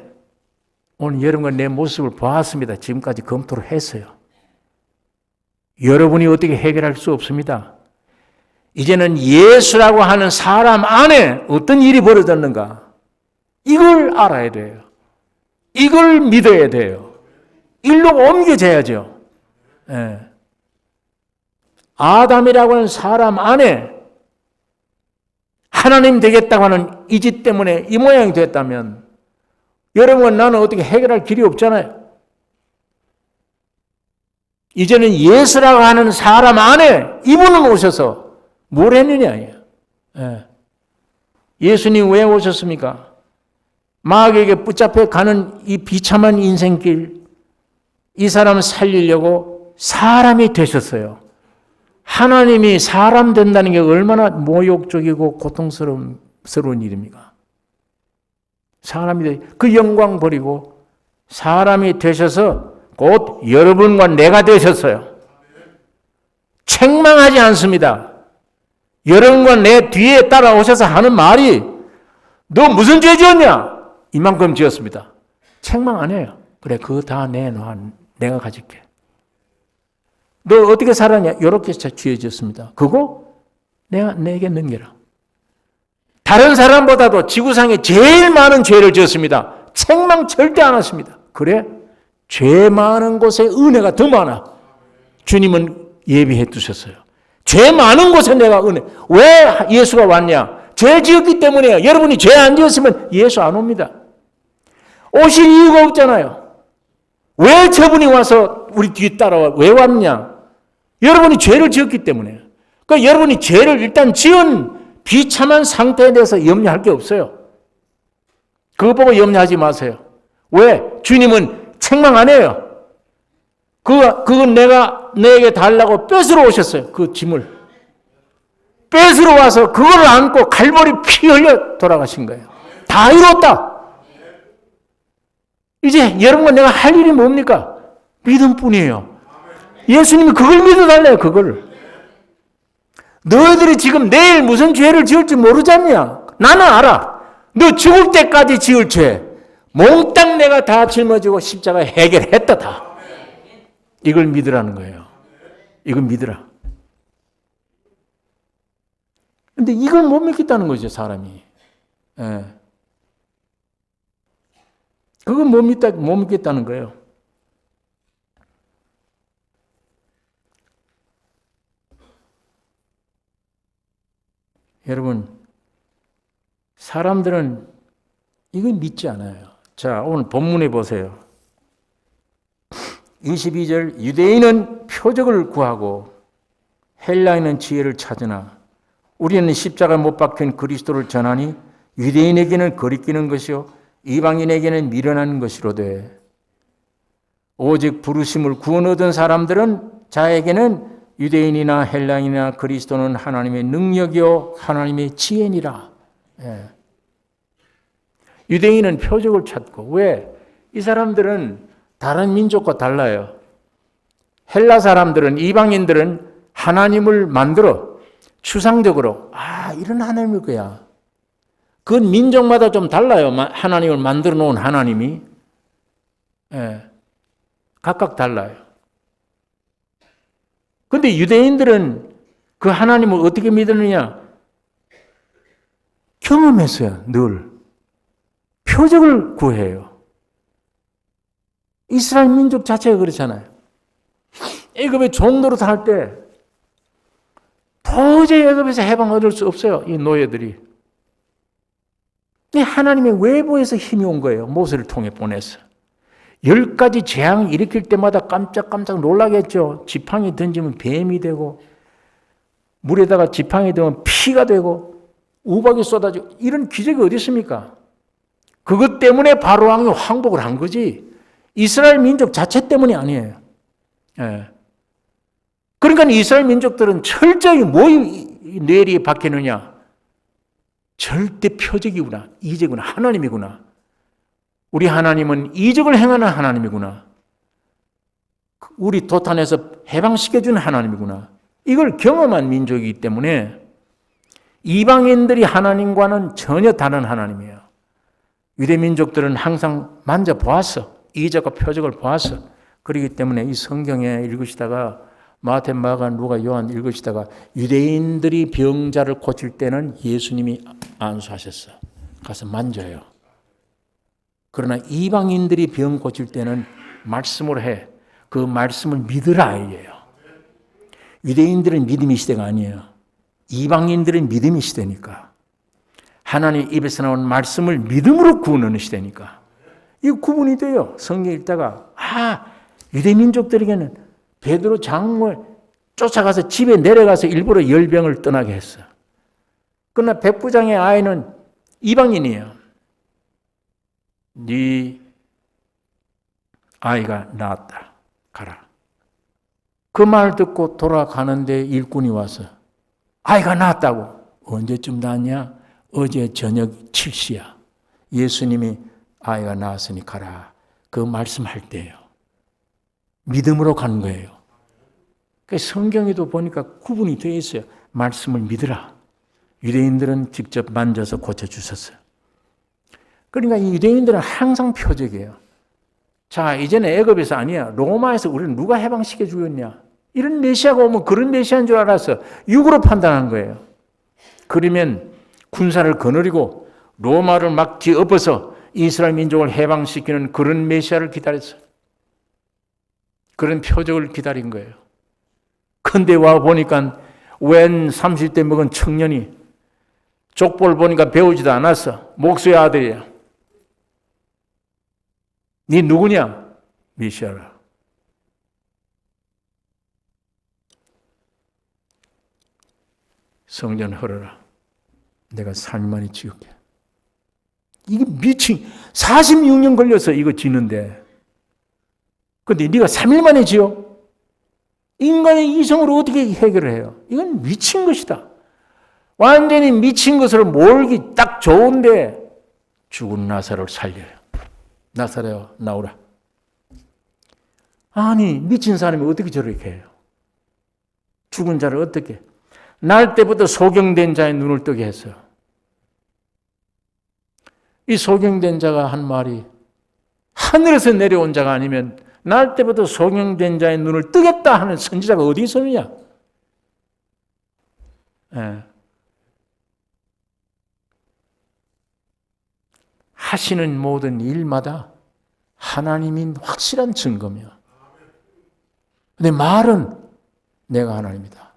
오늘 여러분과 내 모습을 보았습니다. 지금까지 검토를 했어요. 여러분이 어떻게 해결할 수 없습니다. 이제는 예수라고 하는 사람 안에 어떤 일이 벌어졌는가? 이걸 알아야 돼요. 이걸 믿어야 돼요. 일로 옮겨져야죠. 예. 아담이라고 하는 사람 안에 하나님 되겠다고 하는 이짓 때문에 이 모양이 됐다면 여러분과 나는 어떻게 해결할 길이 없잖아요. 이제는 예수라고 하는 사람 안에 이분은 오셔서 뭘 했느냐. 예수님 왜 오셨습니까? 마귀에게 붙잡혀 가는 이 비참한 인생길, 이 사람을 살리려고 사람이 되셨어요. 하나님이 사람 된다는 게 얼마나 모욕적이고 고통스러운 일입니까? 사람이 그 영광 버리고 사람이 되셔서 곧 여러분과 내가 되셨어요. 책망하지 않습니다. 여러분과 내 뒤에 따라오셔서 하는 말이 너 무슨 죄 지었냐? 이만큼 지었습니다. 책망 안 해요. 그래, 그거 다 내놔. 내가 가질게. 너 어떻게 살았냐? 이렇게 죄 지었습니다. 그거 내게 넘겨라. 다른 사람보다도 지구상에 제일 많은 죄를 지었습니다. 책망 절대 안 하십니다. 그래? 죄 많은 곳에 은혜가 더 많아. 주님은 예비해 두셨어요. 죄 많은 곳에 내가 은혜. 왜 예수가 왔냐? 죄 지었기 때문에요. 여러분이 죄 안 지었으면 예수 안 옵니다. 오실 이유가 없잖아요. 왜 저분이 와서 우리 뒤에 따라와? 왜 왔냐? 여러분이 죄를 지었기 때문에. 그러니까 여러분이 죄를 일단 지은 비참한 상태에 대해서 염려할 게 없어요. 그거 보고 염려하지 마세요. 왜? 주님은 책망 안 해요. 그건 내게 달라고 뺏으러 오셨어요. 그 짐을. 뺏으러 와서 그걸 안고 갈보리 피 흘려 돌아가신 거예요. 다 이뤘다. 이제 여러분과 내가 할 일이 뭡니까? 믿음뿐이에요. 예수님이 그걸 믿어달래요. 그걸. 너희들이 지금 내일 무슨 죄를 지을지 모르잖냐? 나는 알아. 너 죽을 때까지 지을 죄 몽땅 내가 다 짊어지고 십자가에 해결했다. 다. 이걸 믿으라는 거예요. 이걸 믿으라. 근데 이걸 못 믿겠다는 거죠, 사람이. 예. 그걸 못 믿겠다는 거예요. 여러분, 사람들은 이걸 믿지 않아요. 자, 오늘 본문에 보세요. 22절, 유대인은 표적을 구하고 헬라인은 지혜를 찾으나 우리는 십자가 못 박힌 그리스도를 전하니 유대인에게는 거리끼는 것이요 이방인에게는 미련한 것이로되 오직 부르심을 구원 얻은 사람들은 자에게는 유대인이나 헬라인이나 그리스도는 하나님의 능력이요 하나님의 지혜니라. 예. 유대인은 표적을 찾고, 왜? 이 사람들은 다른 민족과 달라요. 헬라 사람들은, 이방인들은 하나님을 만들어 추상적으로 이런 하나님일 거야. 그건 민족마다 좀 달라요. 하나님을 만들어 놓은 하나님이. 예. 각각 달라요. 근데 유대인들은 그 하나님을 어떻게 믿느냐? 경험했어요. 늘. 표적을 구해요. 이스라엘 민족 자체가 그렇잖아요. 애굽에 종노로 살 때 도저히 애굽에서 해방 얻을 수 없어요. 이 노예들이. 하나님의 외부에서 힘이 온 거예요. 모세를 통해 보내서. 10가지 재앙을 일으킬 때마다 깜짝깜짝 놀라겠죠. 지팡이 던지면 뱀이 되고 물에다가 지팡이 되면 피가 되고 우박이 쏟아지고 이런 기적이 어디 있습니까? 그것 때문에 바로왕이 항복을 한 거지 이스라엘 민족 자체 때문이 아니에요. 예. 그러니까 이스라엘 민족들은 철저히 뇌리에 박히느냐? 절대 표적이구나, 이적이구나, 하나님이구나. 우리 하나님은 이적을 행하는 하나님이구나. 우리 도탄에서 해방시켜주는 하나님이구나. 이걸 경험한 민족이기 때문에 이방인들이 하나님과는 전혀 다른 하나님이에요. 유대 민족들은 항상 만져보았어. 이적과 표적을 보았어. 그렇기 때문에 이 성경에 읽으시다가 마태, 마가, 누가, 요한 읽으시다가 유대인들이 병자를 고칠 때는 예수님이 안수하셨어. 가서 만져요. 그러나 이방인들이 병 고칠 때는 말씀으로 해. 그 말씀을 믿으라 이에요. 유대인들은 믿음의 시대가 아니에요. 이방인들은 믿음의 시대니까. 하나님 입에서 나온 말씀을 믿음으로 구원하는 시대니까. 이 구분이 돼요. 성경 읽다가 유대 민족들에게는 베드로 장로를 쫓아가서 집에 내려가서 일부러 열병을 떠나게 했어. 그러나 백부장의 아이는 이방인이에요. 네 아이가 낳았다. 가라. 그 말 듣고 돌아가는데 일꾼이 와서 아이가 낳았다고. 언제쯤 낳았냐? 어제 저녁 7시야. 예수님이 아이가 낳았으니 가라. 그 말씀할 때예요. 믿음으로 간 거예요. 성경에도 보니까 구분이 되어 있어요. 말씀을 믿으라. 유대인들은 직접 만져서 고쳐주셨어요. 그러니까 이 유대인들은 항상 표적이에요. 자, 이제는 애굽에서 아니야. 로마에서 우리는 누가 해방시켜 주겠냐. 이런 메시아가 오면 그런 메시아인 줄 알아서 육으로 판단한 거예요. 그러면 군사를 거느리고 로마를 막 뒤엎어서 이스라엘 민족을 해방시키는 그런 메시아를 기다렸어요. 그런 표적을 기다린 거예요. 근데 와 보니까 웬 30대 먹은 청년이 족보를 보니까 배우지도 않았어. 목수의 아들이야. 네 누구냐? 메시아라. 성전 헐어라. 내가 3일 만에 지을게. 이게 미친 46년 걸려서 이거 지는데 근데 네가 3일 만에 지어? 인간의 이성으로 어떻게 해결을 해요? 이건 미친 것이다. 완전히 미친 것으로 몰기 딱 좋은데 죽은 나사로를 살려요. 나사로야 나오라. 아니 미친 사람이 어떻게 저렇게 해요? 죽은 자를 어떻게? 날 때부터 소경된 자의 눈을 뜨게 했어요. 이 소경된 자가 한 말이 하늘에서 내려온 자가 아니면 날 때부터 소경된 자의 눈을 뜨겠다 하는 선지자가 어디 있었느냐? 예. 하시는 모든 일마다 하나님인 확실한 증거며 근데 말은 내가 하나님이다.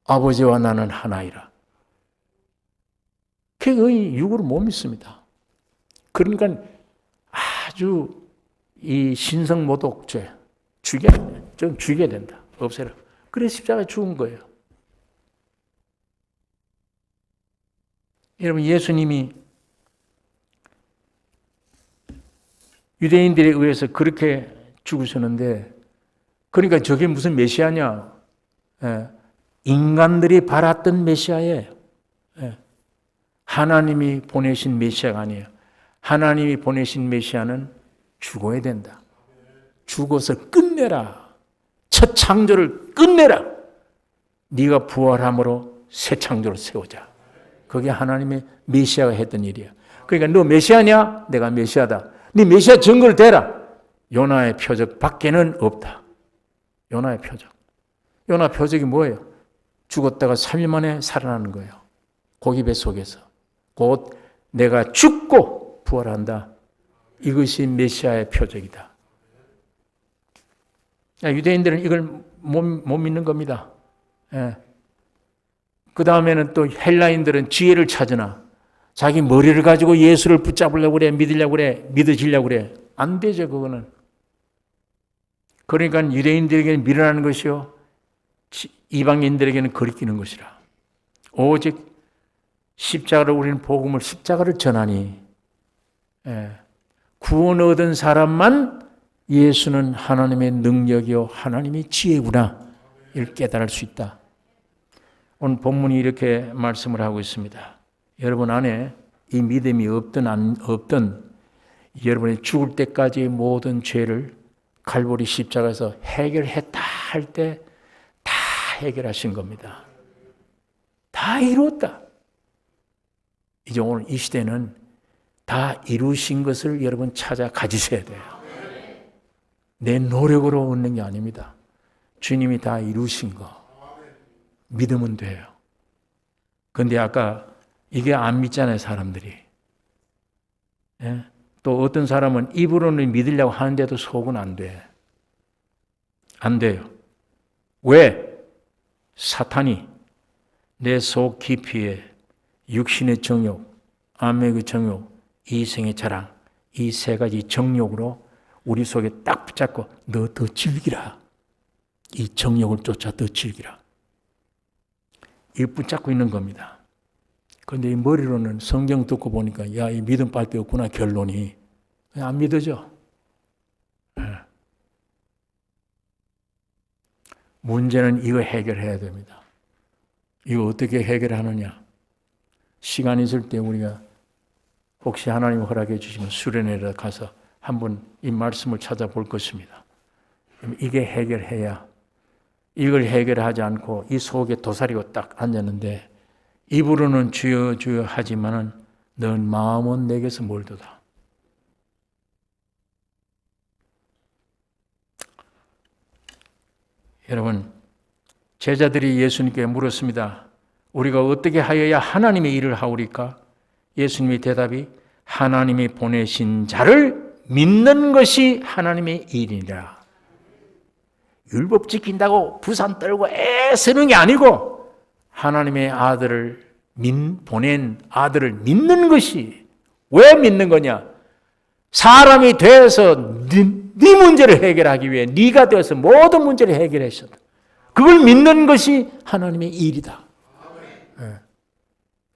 아버지와 나는 하나이라. 그의 육으로 못 믿습니다. 그러니까 아주 이 신성모독죄 좀 죽여야 된다. 없애라. 그래서 십자가에 죽은 거예요. 여러분 예수님이 유대인들에 의해서 그렇게 죽으셨는데 그러니까 저게 무슨 메시아냐? 인간들이 바랐던 메시아예요. 하나님이 보내신 메시아가 아니에요. 하나님이 보내신 메시아는 죽어야 된다. 죽어서 끝내라. 첫 창조를 끝내라. 네가 부활함으로 새 창조를 세우자. 그게 하나님의 메시아가 했던 일이야. 그러니까 너 메시아냐? 내가 메시아다. 네 메시아 증거를 대라. 요나의 표적 밖에는 없다. 요나의 표적. 요나 표적이 뭐예요? 죽었다가 3일 만에 살아나는 거예요. 고기 뱃속에서. 곧 내가 죽고 부활한다. 이것이 메시아의 표적이다. 유대인들은 이걸 못 믿는 겁니다. 그 다음에는 또 헬라인들은 지혜를 찾으나 자기 머리를 가지고 예수를 붙잡으려고 그래, 믿으려고 그래, 믿어지려고 그래. 안 되죠, 그거는. 그러니까 유대인들에게는 미련하는 것이요, 이방인들에게는 거리끼는 것이라. 오직 십자가를 우리는 복음을 십자가를 전하니 구원 얻은 사람만 예수는 하나님의 능력이요 하나님의 지혜구나 이를 깨달을 수 있다. 오늘 본문이 이렇게 말씀을 하고 있습니다. 여러분 안에 이 믿음이 없던 여러분이 죽을 때까지의 모든 죄를 갈보리 십자가에서 해결했다 할 때 다 해결하신 겁니다. 다 이루었다. 이제 오늘 이 시대는 다 이루신 것을 여러분 찾아 가지셔야 돼요. 내 노력으로 얻는 게 아닙니다. 주님이 다 이루신 거 믿으면 돼요. 그런데 아까 이게 안 믿잖아요, 사람들이. 또 어떤 사람은 입으로는 믿으려고 하는데도 속은 안 돼. 안 돼요. 왜? 사탄이 내 속 깊이에 육신의 정욕, 암의 정욕, 이생의 자랑, 이 세 가지 정욕으로 우리 속에 딱 붙잡고 너 더 즐기라. 이 정욕을 쫓아 더 즐기라. 이 붙잡고 있는 겁니다. 그런데 이 머리로는 성경 듣고 보니까 야, 이 믿음 빨데 없구나 결론이. 안 믿어져. 네. 문제는 이거 해결해야 됩니다. 이거 어떻게 해결하느냐. 시간 있을 때 우리가 혹시 하나님 허락해 주시면 수련회에 가서 한번 이 말씀을 찾아볼 것입니다. 이게 해결해야, 이걸 해결하지 않고 이 속에 도사리고 딱 앉았는데 입으로는 주여 주여 하지만은 넌 마음은 내게서 멀도다. 여러분, 제자들이 예수님께 물었습니다. 우리가 어떻게 하여야 하나님의 일을 하오리까? 예수님의 대답이 하나님이 보내신 자를 믿는 것이 하나님의 일이라. 율법 지킨다고 부산 떨고 애쓰는 게 아니고 하나님의 아들을 보낸 아들을 믿는 것이. 왜 믿는 거냐? 사람이 되어서 네 문제를 해결하기 위해 네가 되어서 모든 문제를 해결했었다. 그걸 믿는 것이 하나님의 일이다.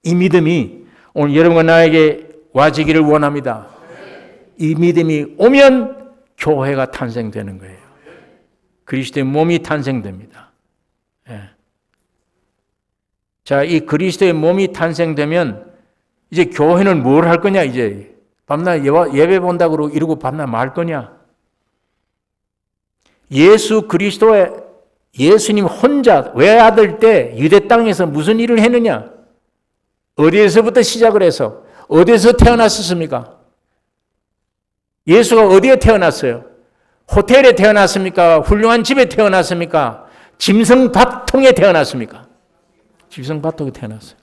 이 믿음이 오늘 여러분과 나에게 와지기를 원합니다. 이 믿음이 오면 교회가 탄생되는 거예요. 그리스도의 몸이 탄생됩니다. 자, 이 그리스도의 몸이 탄생되면 이제 교회는 뭘 할 거냐? 이제 밤낮 예배 본다고 이러고 밤낮 말 거냐? 예수 그리스도의 예수님 혼자 외아들 때 유대 땅에서 무슨 일을 했느냐? 어디에서부터 시작을 해서 어디에서 태어났었습니까? 예수가 어디에 태어났어요? 호텔에 태어났습니까? 훌륭한 집에 태어났습니까? 짐승밥통에 태어났습니까? 짐승밥통에 태어났어요.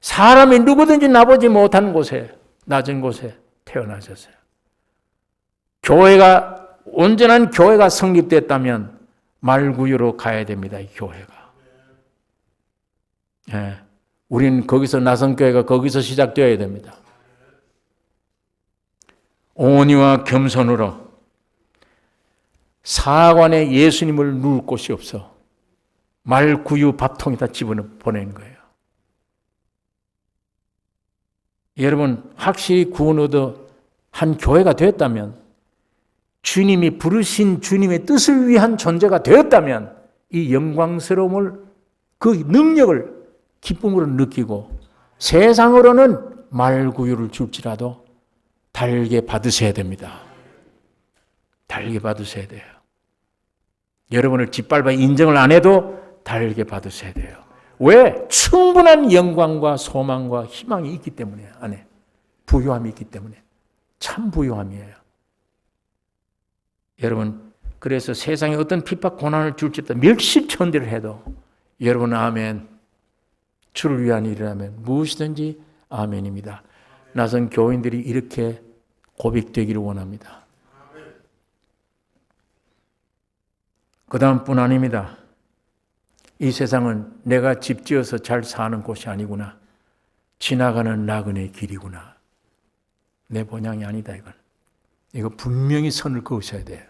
사람이 누구든지 나보지 못하는 곳에, 낮은 곳에 태어나셨어요. 교회가, 온전한 교회가 성립됐다면 말구유로 가야 됩니다, 이 교회가. 예. 우리는 거기서 나선교회가 거기서 시작되어야 됩니다. 온유와 겸손으로 사관에 예수님을 누울 곳이 없어 말구유 밥통에다 집어보내는 거예요. 여러분, 확실히 구원 얻어 한 교회가 되었다면, 주님이 부르신 주님의 뜻을 위한 존재가 되었다면 이 영광스러움을, 그 능력을 기쁨으로 느끼고 세상으로는 말구유를 줄지라도 달게 받으셔야 됩니다. 달게 받으셔야 돼요. 여러분을 짓밟아 인정을 안 해도 달게 받으셔야 돼요. 왜? 충분한 영광과 소망과 희망이 있기 때문에, 안에 부유함이 있기 때문에. 참 부유함이에요. 여러분, 그래서 세상에 어떤 핍박 고난을 줄지라도 멸시천대를 해도 여러분 아멘, 주를 위한 일이라면 무엇이든지 아멘입니다. 나선 교인들이 이렇게 고백되기를 원합니다. 그 다음 뿐 아닙니다. 이 세상은 내가 집 지어서 잘 사는 곳이 아니구나. 지나가는 나그네의 길이구나. 내 본향이 아니다, 이건. 이거 분명히 선을 그으셔야 돼요.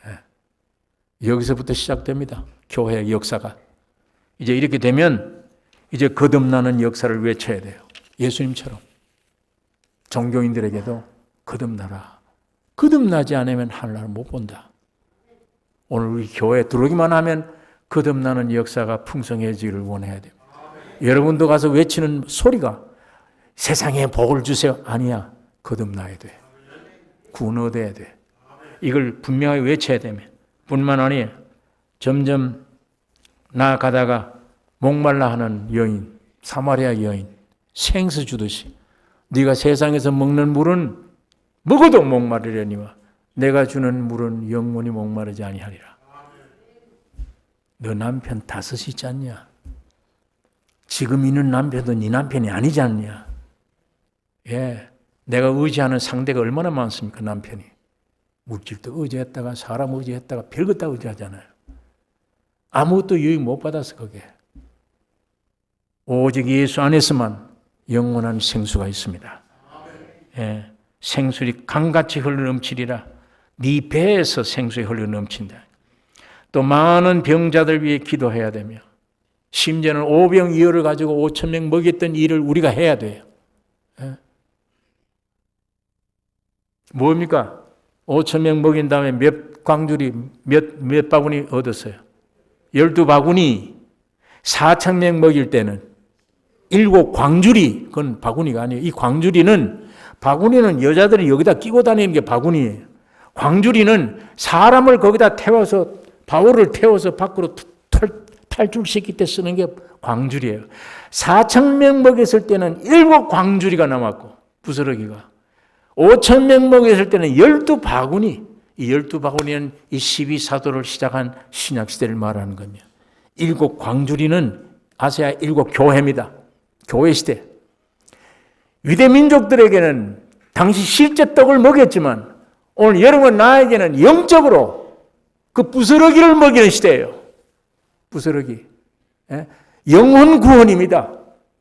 예. 여기서부터 시작됩니다. 교회의 역사가. 이제 이렇게 되면 이제 거듭나는 역사를 외쳐야 돼요. 예수님처럼. 종교인들에게도 거듭나라. 거듭나지 않으면 하늘나라를 못 본다. 오늘 우리 교회에 들어오기만 하면 거듭나는 역사가 풍성해지기를 원해야 됩니다. 여러분도 가서 외치는 소리가 세상에 복을 주세요. 아니야. 거듭나야 돼. 구원 얻어야 돼. 이걸 분명하게 외쳐야 되면 뿐만 아니에요. 점점 나아가다가 목말라 하는 여인, 사마리아 여인, 생수 주듯이 네가 세상에서 먹는 물은 먹어도 목마르려니와 내가 주는 물은 영원히 목마르지 아니하리라. 너 남편 다섯이 있지 않냐? 지금 있는 남편도 네 남편이 아니지 않냐? 예, 내가 의지하는 상대가 얼마나 많습니까? 남편이. 물질도 의지했다가 사람 의지했다가 별것 다 의지하잖아요. 아무것도 유익 못 받아서 그게. 오직 예수 안에서만 영원한 생수가 있습니다. 예, 생수리 강같이 흘러 넘치리라. 네 배에서 생수가 흘러 넘친다. 또 많은 병자들 위해 기도해야 되며 심지어는 오병이어를 가지고 5,000명 먹였던 일을 우리가 해야 돼요. 뭡니까? 5,000명 먹인 다음에 몇 광주리, 몇 바구니 얻었어요? 12바구니. 4,000명 먹일 때는 7광주리, 그건 바구니가 아니에요. 이 바구니는 여자들이 여기다 끼고 다니는 게 바구니예요. 광주리는 사람을 거기다 태워서, 바울을 태워서 밖으로 탈출시킬 때 쓰는 게 광주리예요. 4,000명 먹였을 때는 7광주리가 남았고, 부스러기가. 5,000명 먹였을 때는 12바구니, 이 12바구니는 이 12사도를 시작한 신약시대를 말하는 겁니다. 7광주리는 아시아 7교회입니다. 교회시대. 유대민족들에게는 당시 실제 떡을 먹였지만 오늘 여러분 나에게는 영적으로 그 부스러기를 먹이는 시대예요. 부스러기. 영혼 구원입니다.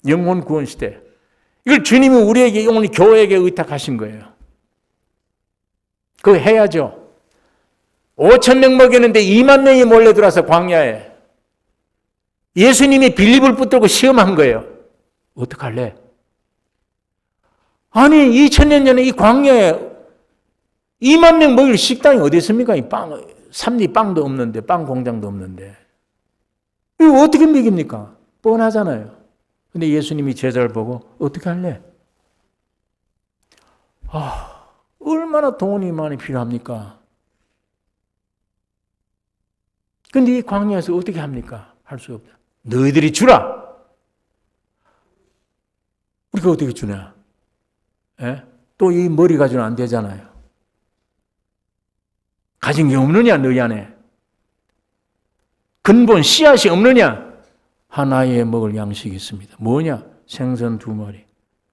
영혼 구원 시대. 이걸 주님이 우리에게 오늘 교회에게 의탁하신 거예요. 그거 해야죠. 5,000명 먹였는데 2만 명이 몰려들어서 광야에 예수님이 빌립을 붙들고 시험한 거예요. 어떡할래? 아니 2000년 전에 이 광야에 2만 명 먹일 식당이 어디 있습니까? 이 삼리빵도 없는데, 빵 공장도 없는데. 이거 어떻게 먹입니까? 뻔하잖아요. 근데 예수님이 제자를 보고 어떻게 할래? 얼마나 돈이 많이 필요합니까? 근데 이 광야에서 어떻게 합니까? 할 수 없다. 너희들이 주라. 우리가 어떻게 주냐? 또 이 머리 가지고는 안 되잖아요. 가진 게 없느냐, 너희 안에? 근본 씨앗이 없느냐? 하나에 먹을 양식이 있습니다. 뭐냐? 생선 2마리,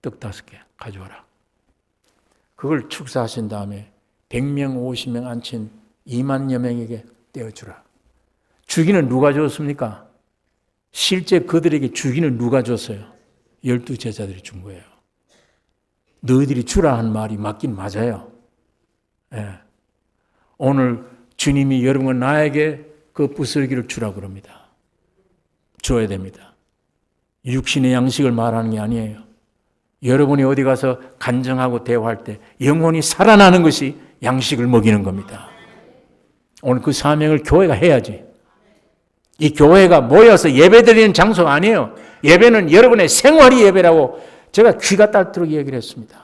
떡 5개 가져와라. 그걸 축사하신 다음에 100명, 50명 앉힌 2만여 명에게 떼어주라. 주기는 누가 줬습니까? 실제 그들에게 주기는 누가 줬어요? 12 제자들이 준 거예요. 너희들이 주라 한 말이 맞긴 맞아요. 오늘 주님이 여러분과 나에게 그 부스러기를 주라 그럽니다. 줘야 됩니다. 육신의 양식을 말하는 게 아니에요. 여러분이 어디 가서 간증하고 대화할 때 영혼이 살아나는 것이 양식을 먹이는 겁니다. 오늘 그 사명을 교회가 해야지. 이 교회가 모여서 예배드리는 장소가 아니에요. 예배는 여러분의 생활이 예배라고 제가 귀가 닳도록 얘기를 했습니다.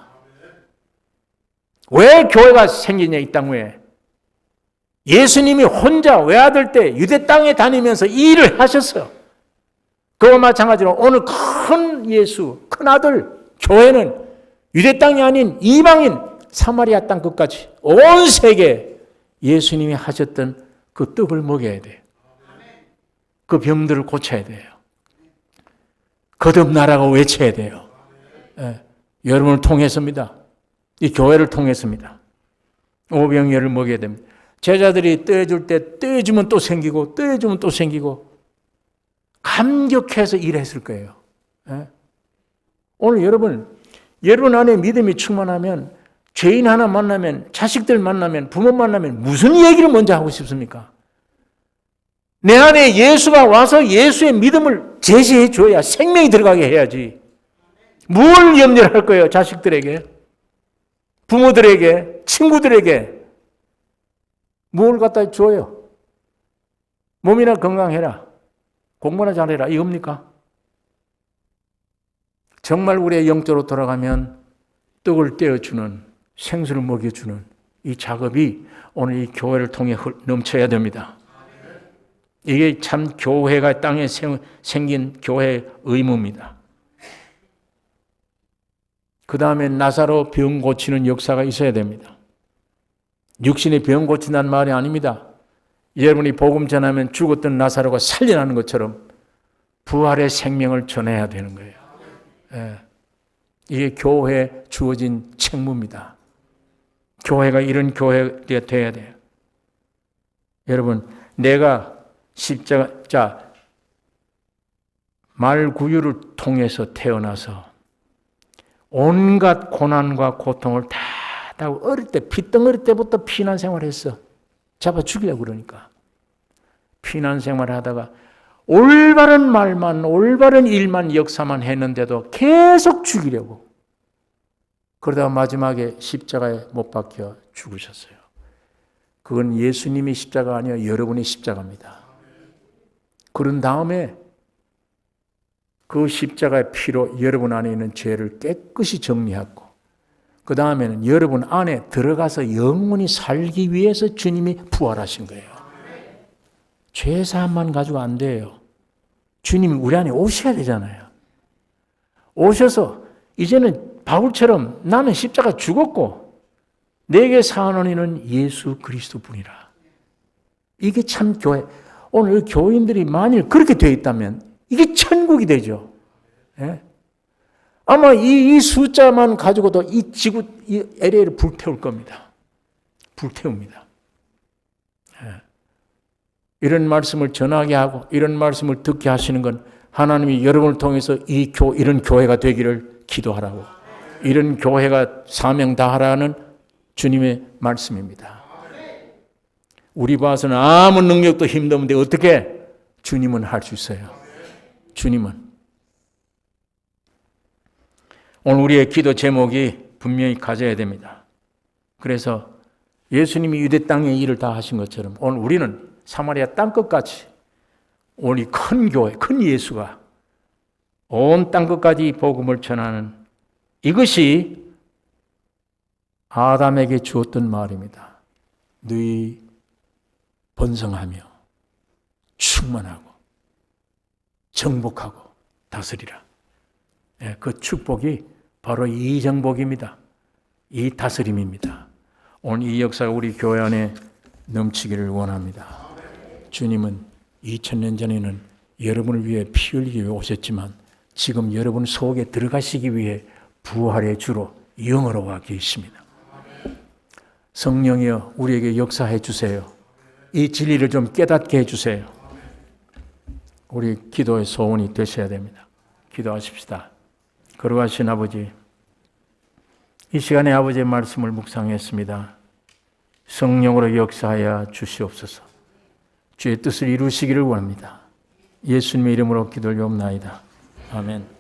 왜 교회가 생기냐 이 땅 위에. 예수님이 혼자 외아들 때 유대 땅에 다니면서 이 일을 하셨어요. 그와 마찬가지로 오늘 큰 예수, 큰 아들 교회는 유대 땅이 아닌 이방인 사마리아 땅 끝까지 온 세계 예수님이 하셨던 그 떡을 먹여야 돼요. 그 병들을 고쳐야 돼요. 거듭나라고 외쳐야 돼요. 여러분을 통해서입니다. 이 교회를 통해서입니다. 오병이어를 먹여야 됩니다. 제자들이 떼줄 때 떼주면 또 생기고 떼주면 또 생기고 감격해서 일했을 거예요. 오늘 여러분 안에 믿음이 충만하면 죄인 하나 만나면 자식들 만나면 부모 만나면 무슨 얘기를 먼저 하고 싶습니까? 내 안에 예수가 와서 예수의 믿음을 제시해 줘야 생명이 들어가게 해야지. 뭘 염려를 할 거예요? 자식들에게, 부모들에게, 친구들에게 뭘 갖다 줘요? 몸이나 건강해라, 공부나 잘해라 이겁니까? 정말 우리의 영적으로 돌아가면 떡을 떼어주는, 생수를 먹여주는 이 작업이 오늘 이 교회를 통해 넘쳐야 됩니다. 이게 참 교회가 땅에 생긴 교회의 의무입니다. 그 다음에 나사로 병 고치는 역사가 있어야 됩니다. 육신의 병 고친다는 말이 아닙니다. 여러분이 복음 전하면 죽었던 나사로가 살려나는 것처럼 부활의 생명을 전해야 되는 거예요. 이게 교회에 주어진 책무입니다. 교회가 이런 교회가 돼야 돼요. 여러분, 내가 십자가 말구유를 통해서 태어나서 온갖 고난과 고통을 다 어릴 때 핏덩어리 때부터 피난 생활했어. 잡아 죽이려고 그러니까. 피난생활을 하다가 올바른 말만, 올바른 일만, 역사만 했는데도 계속 죽이려고. 그러다가 마지막에 십자가에 못 박혀 죽으셨어요. 그건 예수님의 십자가 아니라 여러분의 십자가입니다. 그런 다음에 그 십자가의 피로 여러분 안에 있는 죄를 깨끗이 정리하고, 그 다음에는 여러분 안에 들어가서 영원히 살기 위해서 주님이 부활하신 거예요. 죄사함만 가지고 안 돼요. 주님이 우리 안에 오셔야 되잖아요. 오셔서 이제는 바울처럼 나는 십자가 죽었고 내게 사는 이는 예수 그리스도뿐이라. 이게 참 교회. 오늘 교인들이 만일 그렇게 되어 있다면 이게 천국이 되죠. 예? 아마 이 숫자만 가지고도 이 지구, 이 LA를 불태울 겁니다. 불태웁니다. 예. 이런 말씀을 전하게 하고 이런 말씀을 듣게 하시는 건 하나님이 여러분을 통해서 이런 교회가 되기를 기도하라고, 이런 교회가 사명 다하라는 주님의 말씀입니다. 우리 봐서는 아무 능력도 힘도 없는데 어떻게 주님은 할 수 있어요. 주님은. 오늘 우리의 기도 제목이 분명히 가져야 됩니다. 그래서 예수님이 유대 땅에 일을 다 하신 것처럼 오늘 우리는 사마리아 땅끝까지, 오늘 이 큰 교회, 큰 예수가 온 땅끝까지 복음을 전하는, 이것이 아담에게 주었던 말입니다. 너희 번성하며 충만하고 정복하고 다스리라. 그 축복이 바로 이 정복입니다. 이 다스림입니다. 오늘 이 역사가 우리 교회 안에 넘치기를 원합니다. 주님은 2000년 전에는 여러분을 위해 피 흘리기 위해 오셨지만 지금 여러분 속에 들어가시기 위해 부활의 주로 영으로 와 계십니다. 성령이여 우리에게 역사해 주세요. 이 진리를 좀 깨닫게 해주세요. 우리 기도의 소원이 되셔야 됩니다. 기도하십시다. 거룩하신 아버지, 이 시간에 아버지의 말씀을 묵상했습니다. 성령으로 역사하여 주시옵소서. 주의 뜻을 이루시기를 원합니다. 예수님의 이름으로 기도를 옵나이다. 아멘.